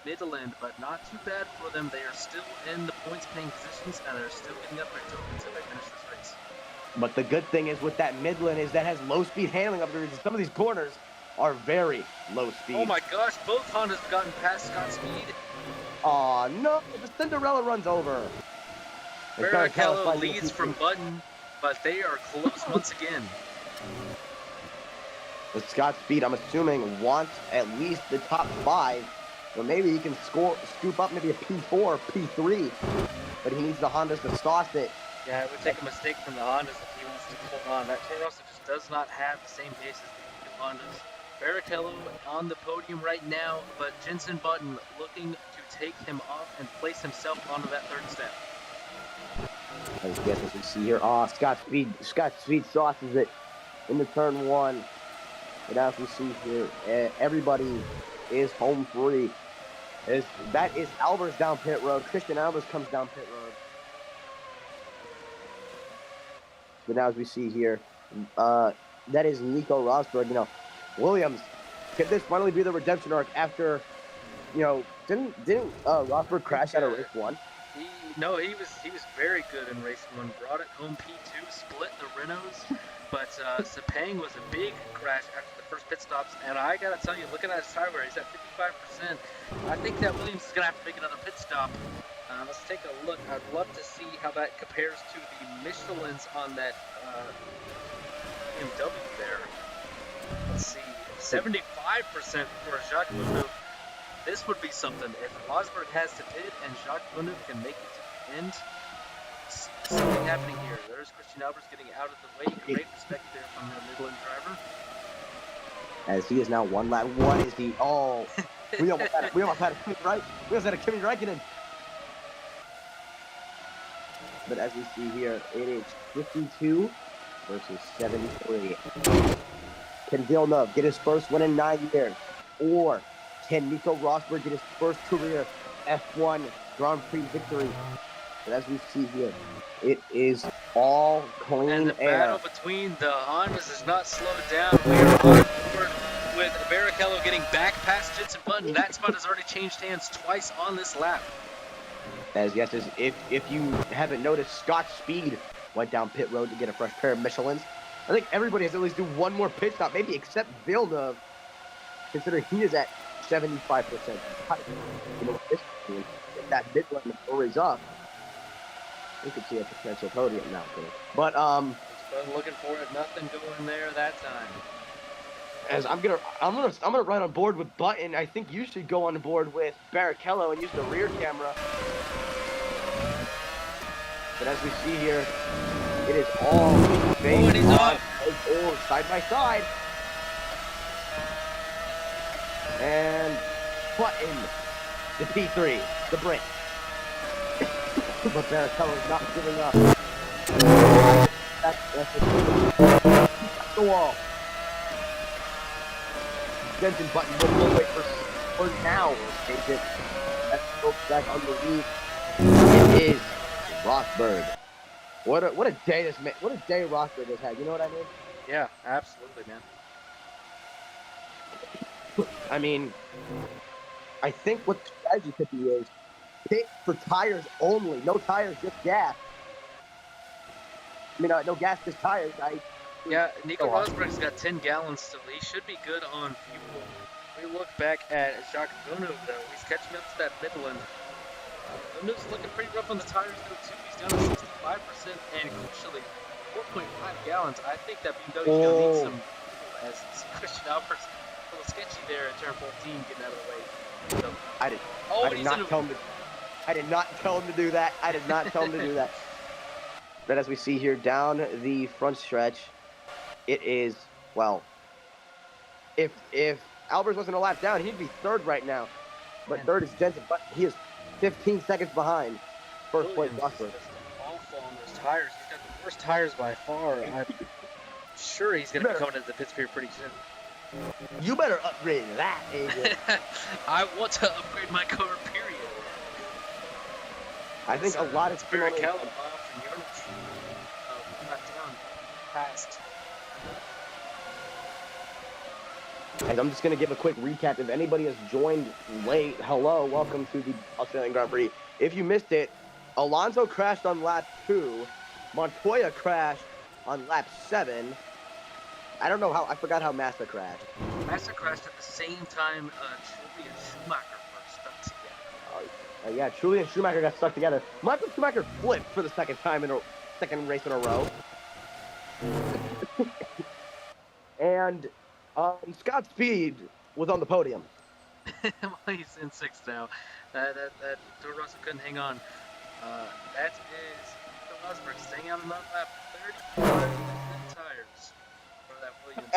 Midland, but not too bad for them. They are still in the points-paying positions, and they're still getting upgrade tokens if they finish this race. But the good thing is with that Midland is that has low speed handling up there. Some of these corners are very low speed. Oh my gosh, both Hondas have gotten past Scott Speed. Aw, no, the Cinderella runs over. Barrichello leads from Button, but they are close once again. With Scott Speed, I'm assuming, wants at least the top 5, or maybe he can scoop up maybe a P4 or P3, but he needs the Hondas to sauce it. Yeah, it would take a mistake from the Hondas if he wants to hold on. That Toro Rosso just does not have the same pace as the two Hondas. Barrichello on the podium right now, but Jensen Button looking to take him off and place himself onto that third step. As we see here, Scott Speed sauces it into turn 1. And as we see here, everybody is home free. That is Albers down pit road. Christian Albers comes down pit road. But now as we see here, that is Nico Rosberg. You know, Williams, could this finally be the redemption arc after, you know, didn't Rosberg crash out of race 1? No, he was very good in race 1. Brought it home P2, split the Renaults, but Sepang was a big crash after the first pit stops. And I gotta tell you, looking at his tire wear, he's at 55%. I think that Williams is gonna have to make another pit stop. Let's take a look. I'd love to see how that compares to the Michelin's on that BMW there. Let's see, 75% for Jacques Villeneuve. This would be something. If Rosberg has to pit and Jacques Villeneuve can make it to the end, something happening here. There's Christian Albers getting out of the way. Great respect there from the Midland driver. As he is now one lap. What is he? Oh, we almost had a Kimi, right? We almost had a Kimi Räikkönen. But as we see here, it is 52 versus 73. Can Villeneuve get his first win in 9 years? Or can Nico Rosberg get his first career F1 Grand Prix victory? But as we see here, it is all clean air. And the battle between the Hondas is not slowed down. We are on board with Barrichello getting back past Jensen Button. That spot has already changed hands twice on this lap. As if you haven't noticed, Scott Speed went down pit road to get a fresh pair of Michelins. I think everybody has to at least do one more pit stop, maybe except Villeneuve, considering he is at 75%. You know, if that Midland hurries up, we could see a potential podium now. But looking for it, nothing going there that time. As I'm gonna ride on board with Button. I think you should go on board with Barrichello and use the rear camera. But as we see here, it is all based on side by side. And Button, the P3, the Brit. But Barrichello is not giving up. That's The wall. Jensen Button will wait for now. Agent. Let's go back on the lead. It is Rosberg. What a day what a day Rosberg has had. You know what I mean? Yeah, absolutely, man. I mean, I think what the strategy could be is pit for tires only. No tires, just gas. I mean, no gas, just tires. Yeah, Nico Rosberg's got 10 gallons still. He should be good on fuel. We look back at Jacques Villeneuve, though. He's catching up to that Midland. Villeneuve's looking pretty rough on the tires, though, too. He's down to 65%, and crucially, 4.5 gallons. I think that BMW's going to need some fuel, as Christian Albert's a little sketchy there at turn 14, getting out of the way. So, I did not tell him to do that. I did not tell him to do that. But as we see here down the front stretch, it is, well, if Albers wasn't a lap down, he'd be third right now. But third is Jensen, but he is 15 seconds behind first place Rosberg. Awful on those tires. He's got the worst tires by far. I'm sure he's going to be coming into the pits here pretty soon. You better upgrade that, AJ. I want to upgrade my car, period. I think a lot of Spirit Callum off and Yarnich not down past. And I'm just going to give a quick recap. If anybody has joined late, hello, welcome to the Australian Grand Prix. If you missed it, Alonso crashed on lap 2. Montoya crashed on lap 7. I forgot how Massa crashed. Massa crashed at the same time Trulli and Schumacher were stuck together. Yeah, Trulli and Schumacher got stuck together. Michael Schumacher flipped for the second race in a row. And Scott Speed was on the podium. Well, he's in 6th now. That Toro Rosso couldn't hang on. That is Nico Rosberg staying out another lap. 35 tires for that Williams.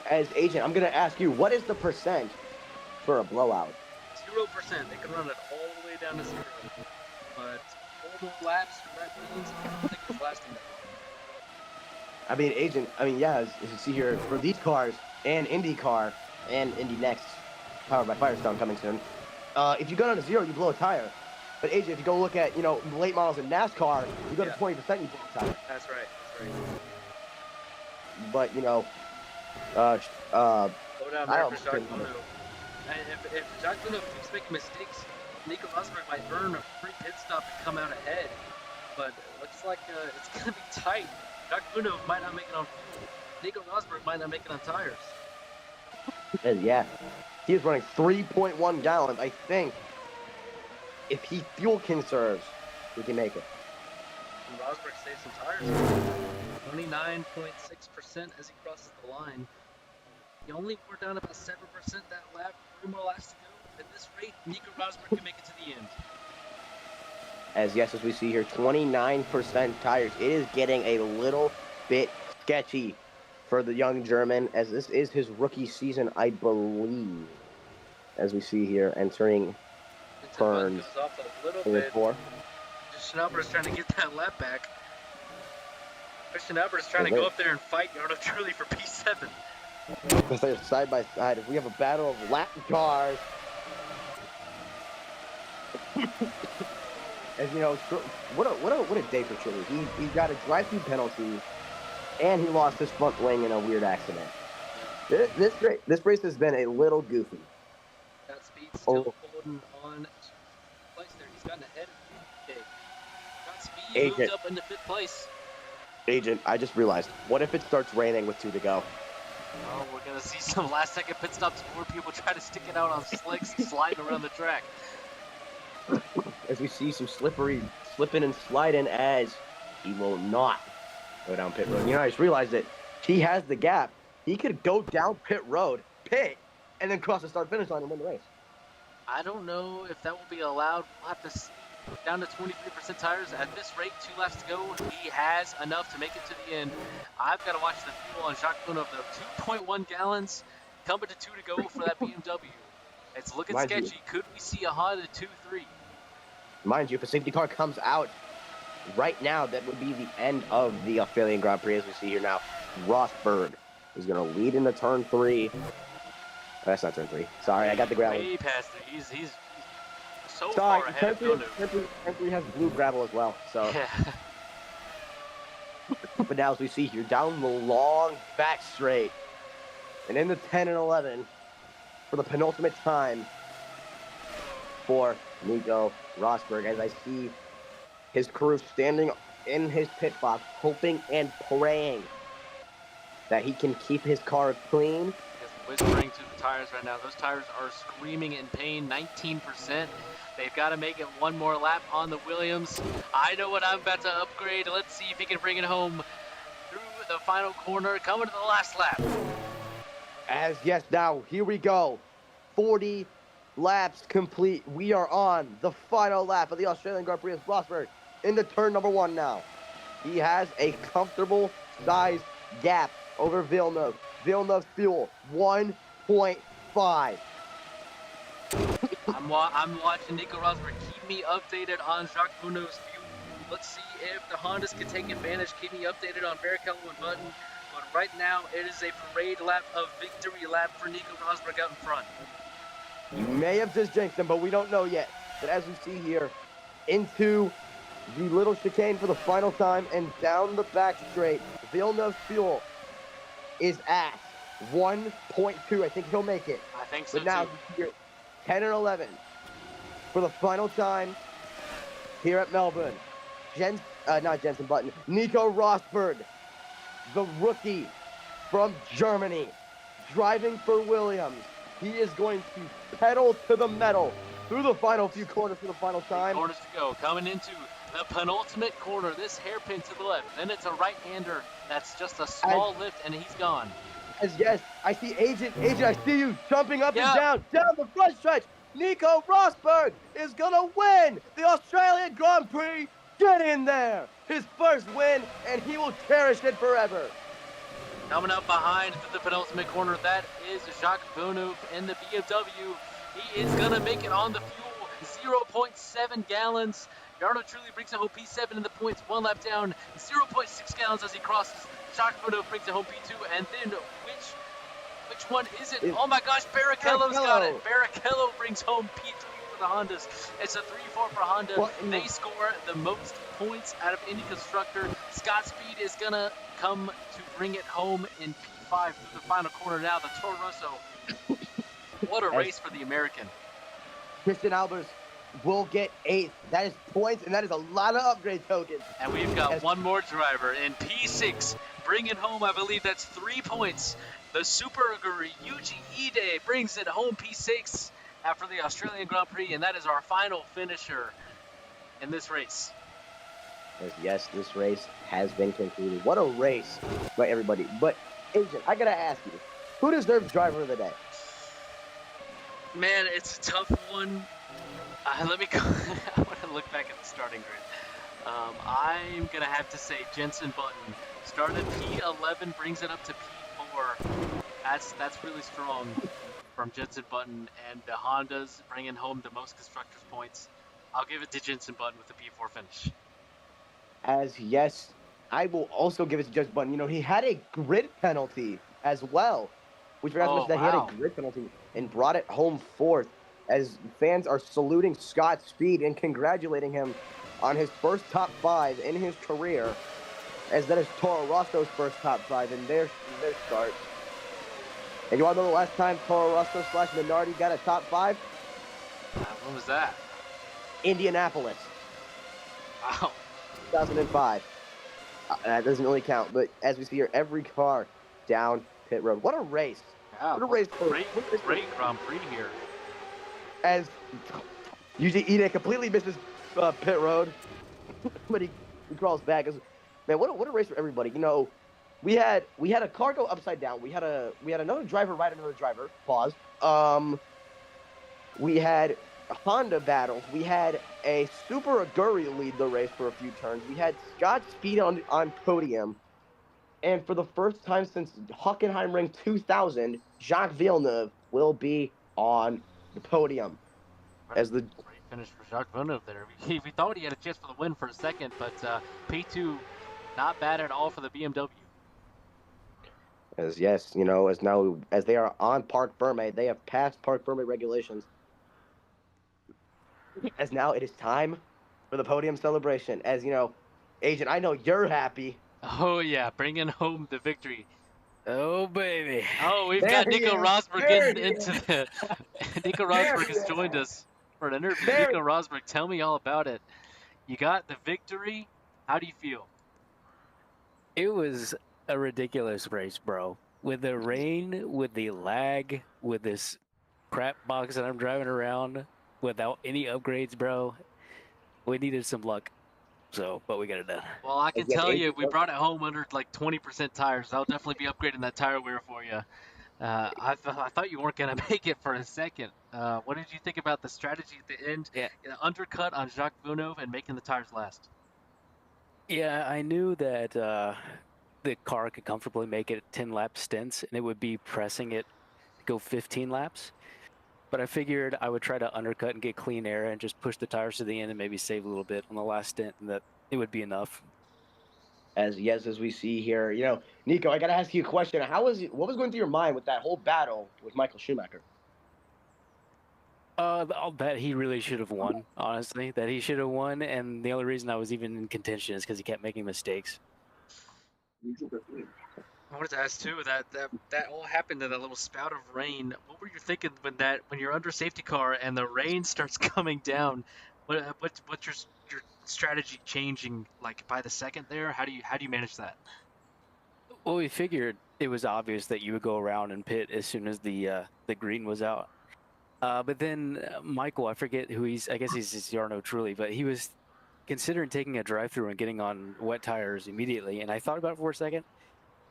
As agent, I'm going to ask you, what is the percent for a blowout? 0%. They can run it all the way down to 0. But 4 more laps for that Williams, I don't think it's lasting that long. I mean, agent, yeah, as you see here, for these cars, and IndyCar, and Indy Next, powered by Firestone coming soon, if you go down to 0, you blow a tire. But agent, if you go look at, late models in NASCAR, you go to 20%, you blow a tire. That's right. But, slow down there for Jacques Villeneuve. If Jacques Villeneuve keeps making mistakes, Nico Rosberg might earn a free pit stop and come out ahead. But it looks like it's going to be tight. Jacques Villeneuve might not make it on fuel. Nico Rosberg might not make it on tires. And yeah, he is running 3.1 gallons. I think if he fuel conserves, he can make it. And Rosberg saves some tires. 29.6% as he crosses the line. He only wore down about 7% that lap. 3 more laps to go. At this rate, Nico Rosberg can make it to the end. As we see here, 29% tires. It is getting a little bit sketchy for the young German, as this is his rookie season, I believe. As we see here, entering turns 3 and 4. Christian Albert is trying to get that lap back. Christian Albert is trying to go up there and fight Jarno Trulli for P7. Because they're side by side. If we have a battle of Latin cars. As you know, what a day for Trulli. He got a drive-through penalty, and he lost his front wing in a weird accident. This race has been a little goofy. That speed still holding on to place there. He's gotten ahead of Big. Got speed moved up into 5th place. Agent, I just realized, what if it starts raining with 2 to go? Oh, we're going to see some last-second pit stops before people try to stick it out on slicks and sliding around the track. As we see some slipping and sliding, as he will not go down pit road. I just realized that he has the gap. He could go down pit road, pit, and then cross the start-finish line and win the race. I don't know if that will be allowed. We'll have to see. Down to 23% tires. At this rate, 2 laps to go. He has enough to make it to the end. I've got to watch the fuel on Jacques Villeneuve, though. 2.1 gallons, coming to 2 to go for that BMW. It's looking sketchy. Could we see a Honda 2-3? Mind you, if a safety car comes out right now, that would be the end of the Australian Grand Prix as we see here now. Rosberg is going to lead into turn 3. Oh, that's not turn 3. Sorry, I got the gravel. Way past it. He's so Sorry, far ahead turn of 3, Villeneuve. turn 3 has blue gravel as well. So, Yeah. but now as we see here, down the long back straight, and in the 10 and 11 for the penultimate time for Nico Rosberg, as I see his crew standing in his pit box, hoping and praying that he can keep his car clean. Just whispering to the tires right now. Those tires are screaming in pain. 19%. They've got to make it one more lap on the Williams. I know what I'm about to upgrade. Let's see if he can bring it home through the final corner, coming to the last lap. As yes, now here we go. 40 laps complete. We are on the final lap of the Australian Grand Prix as Rosberg into turn number 1 now. He has a comfortable size gap over Villeneuve. Villeneuve's fuel 1.5. I'm watching Nico Rosberg. Keep me updated on Jacques Villeneuve's fuel. Let's see if the Hondas can take advantage. Keep me updated on Barrichello and Button. But right now, it is a parade lap of victory lap for Nico Rosberg out in front. You may have just jinxed him, but we don't know yet. But as we see here, into the little chicane for the final time and down the back straight, Villeneuve's fuel is at 1.2. I think he'll make it. I think so But now too. here, 10 and 11 for the final time here at Melbourne. Not Jensen Button, Nico Rosberg, the rookie from Germany, driving for Williams. He is going to pedal to the metal through the final few corners for the final time. 8 corners to go. Coming into the penultimate corner. This hairpin to the left. Then it's a right-hander. That's just a small lift, and he's gone. Yes, I see Agent, I see you jumping up Yep. and down the front stretch. Nico Rosberg is gonna win the Australian Grand Prix. Get in there, his first win, and he will cherish it forever. Coming up behind the penultimate corner, that is Jacques Villeneuve in the BMW. He is gonna make it on the fuel, 0.7 gallons. Jarno truly brings it home P7 in the points, 1 lap down, 0.6 gallons as he crosses. Jacques Villeneuve brings it home P2, and then which one is it? Oh my gosh, Barrichello's got it. Barrichello brings home P3 for the Hondas. It's a 3-4 for Honda. They score the most points out of any constructor. Scott Speed is gonna come to bring it home in P5 through the final corner now. The Toro Rosso. What a race for the American. Christian Albers will get 8th. That is points, and that is a lot of upgrade tokens. And we've got one more driver in P6. Bring it home, I believe that's 3 points. The Super Aguri Yuji Ide brings it home P6 after the Australian Grand Prix, and that is our final finisher in this race. Yes, this race has been concluded. What a race by everybody. But, Agent, I gotta ask you, who deserves driver of the day? Man, it's a tough one. Let me go. I want to look back at the starting grid. I'm going to have to say Jensen Button. Started P11, brings it up to P4. That's really strong from Jensen Button. And the Hondas bringing home the most constructors' points. I'll give it to Jensen Button with the P4 finish. As yes, I will also give it to Jensen Button. You know, he had a grid penalty as well. We forgot to mention that he had a grid penalty and brought it home 4th. As fans are saluting Scott Speed and congratulating him on his first top 5 in his career, as that is Toro Rosso's first top 5 in their start. And you want to know the last time Toro Rosso / Minardi got a top 5? When was that? Indianapolis. Wow. 2005. That doesn't really count, but as we see here, every car down pit road. What a race. Yeah, what a race. Great Grand Prix here. As Yuji Ide completely misses pit road, but he crawls back. Man, what a race for everybody. You know, we had a car go upside down. We had another driver ride another driver. Pause. We had Honda battles. We had a Super Aguri lead the race for a few turns. We had Scott Speed on podium. And for the first time since Hockenheimring 2000, Jacques Villeneuve will be on the podium as the finish for Jacques Villeneuve there. We thought he had a chance for the win for a second, but P2 not bad at all for the BMW. As yes, as now as they are on Parc Ferme, they have passed Parc Ferme regulations. As now it is time for the podium celebration. As Agent, I know you're happy. Oh yeah, bringing home the victory. Oh baby. Oh, we've There got he Nico is. Rosberg There getting he into is. the. Nico There Rosberg he has is. joined us for an interview. There. Nico Rosberg, tell me all about it. You got the victory. How do you feel? It was a ridiculous race, bro. With the rain, with the lag, with this crap box that I'm driving around without any upgrades, bro. We needed some luck. So, but we got it done. Well, I can Yes, tell you, Agent. we brought it home under like 20% tires. I'll definitely be upgrading that tire wear for you. I thought you weren't gonna make it for a second. What did you think about the strategy at the end? Yeah. Undercut on Jacques Villeneuve and making the tires last. Yeah, I knew that the car could comfortably make it 10 lap stints and it would be pressing it to go 15 laps. But I figured I would try to undercut and get clean air and just push the tires to the end and maybe save a little bit on the last stint, and that it would be enough. As we see here, Nico, I gotta ask you a question. What was going through your mind with that whole battle with Michael Schumacher? I'll bet he really should have won, honestly. That he should have won, and the only reason I was even in contention is because he kept making mistakes. I wanted to ask too that all happened in that little spout of rain. What were you thinking when you're under safety car and the rain starts coming down? What's your strategy changing like by the second there? How do you manage that? Well, we figured it was obvious that you would go around and pit as soon as the green was out. But then Michael, I forget who I guess he's just Jarno Trulli, but he was considering taking a drive-through and getting on wet tires immediately. And I thought about it for a second,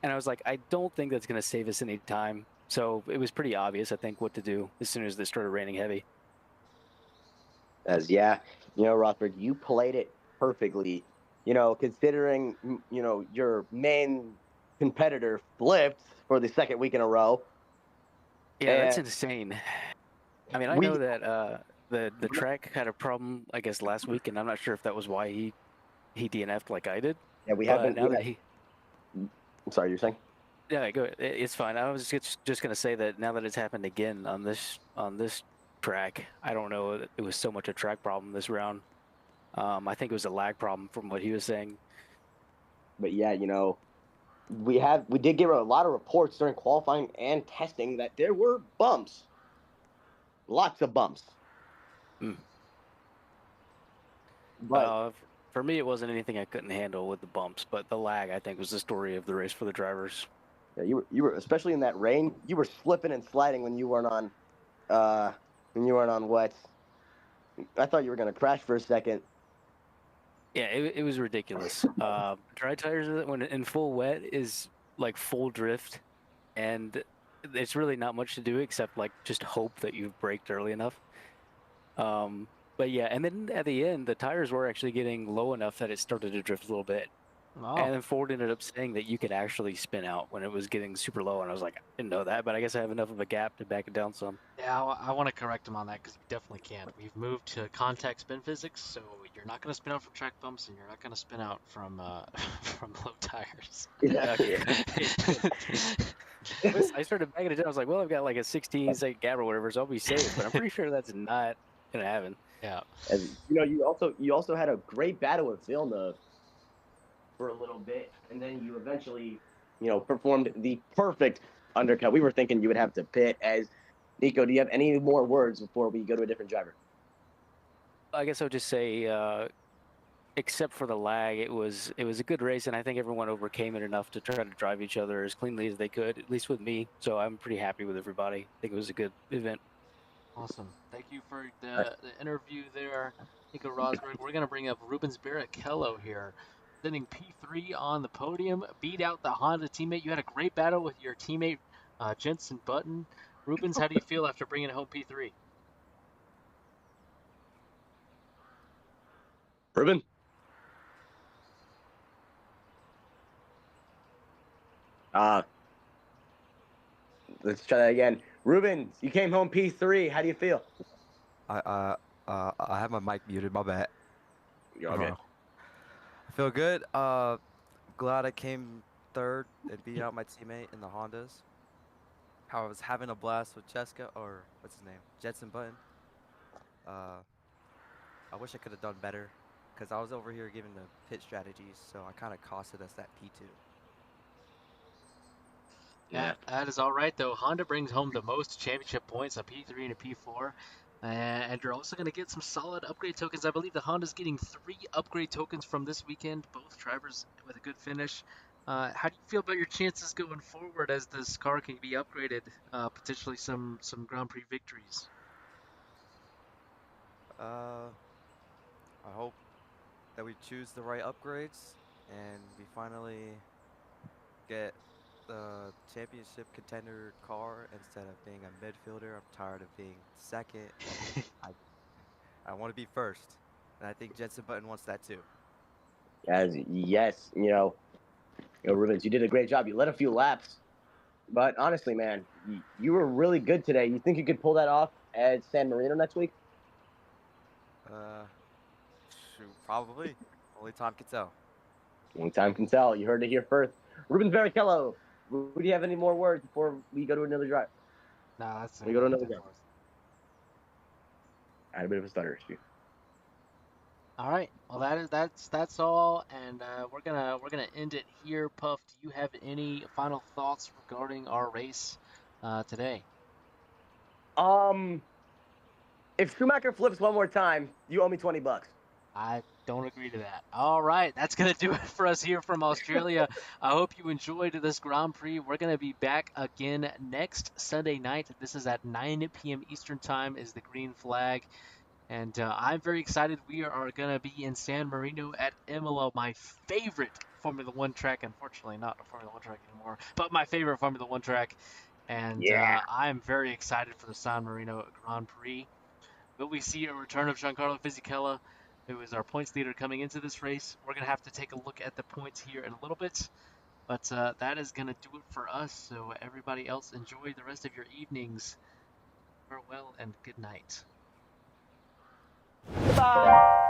and I was like, I don't think that's going to save us any time. So it was pretty obvious, I think, what to do as soon as it started raining heavy. Rosberg, you played it perfectly. Considering your main competitor flipped for the second week in a row. Yeah, that's And insane. I mean, I know that the track had a problem, I guess, last week, and I'm not sure if that was why he DNF'd like I did. Yeah, we But haven't. now that he, I'm sorry, you're saying? yeah, go. It's fine. I was just gonna say that now that it's happened again on this track, I don't know. It was so much a track problem this round. I think it was a lag problem from what he was saying. But yeah, we did get a lot of reports during qualifying and testing that there were bumps, lots of bumps. Mm. But For me, it wasn't anything I couldn't handle with the bumps, but the lag, I think, was the story of the race for the drivers. yeah, you were especially in that rain. You were slipping and sliding when you weren't on wet. I thought you were gonna crash for a second. Yeah, it was ridiculous. Dry tires when in full wet is like full drift, and it's really not much to do except like just hope that you've braked early enough. But yeah, and then at the end, the tires were actually getting low enough that it started to drift a little bit. Oh, And then Ford ended up saying that you could actually spin out when it was getting super low, and I was like, I didn't know that, but I guess I have enough of a gap to back it down some. yeah, I want to correct him on that because we definitely can't. We've moved to contact spin physics, so you're not going to spin out from track bumps, and you're not going to spin out from from low tires. Yeah. I started backing it down. I was like, well, I've got like a 16-second gap or whatever, so I'll be safe. But I'm pretty sure that's not gonna happen. Yeah. And you also had a great battle with Villeneuve for a little bit, and then you eventually, performed the perfect undercut. We were thinking you would have to pit. As Nico, do you have any more words before we go to a different driver? I guess I would just say, except for the lag, it was a good race, and I think everyone overcame it enough to try to drive each other as cleanly as they could, at least with me. So I'm pretty happy with everybody. I think it was a good event. Awesome. Thank you for the interview there, Nico Rosberg. We're going to bring up Rubens Barrichello here, sitting P3 on the podium, beat out the Honda teammate. You had a great battle with your teammate, Jensen Button. Rubens, how do you feel after bringing home P3? Ruben? Let's try that again. Ruben, you came home P3. How do you feel? I have my mic muted. My bad. You're all good. I feel good. Glad I came third and beat out my teammate in the Hondas. I was having a blast with Cheska, or what's his name, Jetson Button. Uh, I wish I could have done better, because I was over here giving the pit strategies, so I kind of costed us that P2. Yeah. That is all right, though. Honda brings home the most championship points, a P3 and a P4. And you're also going to get some solid upgrade tokens. I believe the Honda's getting 3 upgrade tokens from this weekend, both drivers with a good finish. How do you feel about your chances going forward as this car can be upgraded, potentially some Grand Prix victories? Uh, I hope that we choose the right upgrades and we finally get the championship contender car instead of being a midfielder. I'm tired of being second. I I want to be first, and I think Jensen Button wants that too. As yes, Rubens, you did a great job. You led a few laps, but honestly, man, you were really good today. You think you could pull that off at San Marino next week? Uh, Shoot, probably. Only time can tell. Only time can tell. You heard it here first. Rubens Barrichello, do you have any more words before we go to another drive? No, that's We go to another everything drive. for us. I had a bit of a stutter issue. All right. Well, that's all, and we're gonna end it here. Puff, do you have any final thoughts regarding our race today? Um, if Schumacher flips one more time, you owe me $20. I don't agree to that. All right, that's going to do it for us here from Australia. I hope you enjoyed this Grand Prix. We're going to be back again next Sunday night. This is at 9 p.m. Eastern Time is the green flag. And I'm very excited. We are going to be in San Marino at Imola, my favorite Formula One track. Unfortunately, not a Formula One track anymore, but my favorite Formula One track. And Yeah. I'm very excited for the San Marino Grand Prix. Will we see a return of Giancarlo Fisichella, who is our points leader coming into this race? We're going to have to take a look at the points here in a little bit. But that is going to do it for us. So everybody else, enjoy the rest of your evenings. Farewell and good night. Goodbye.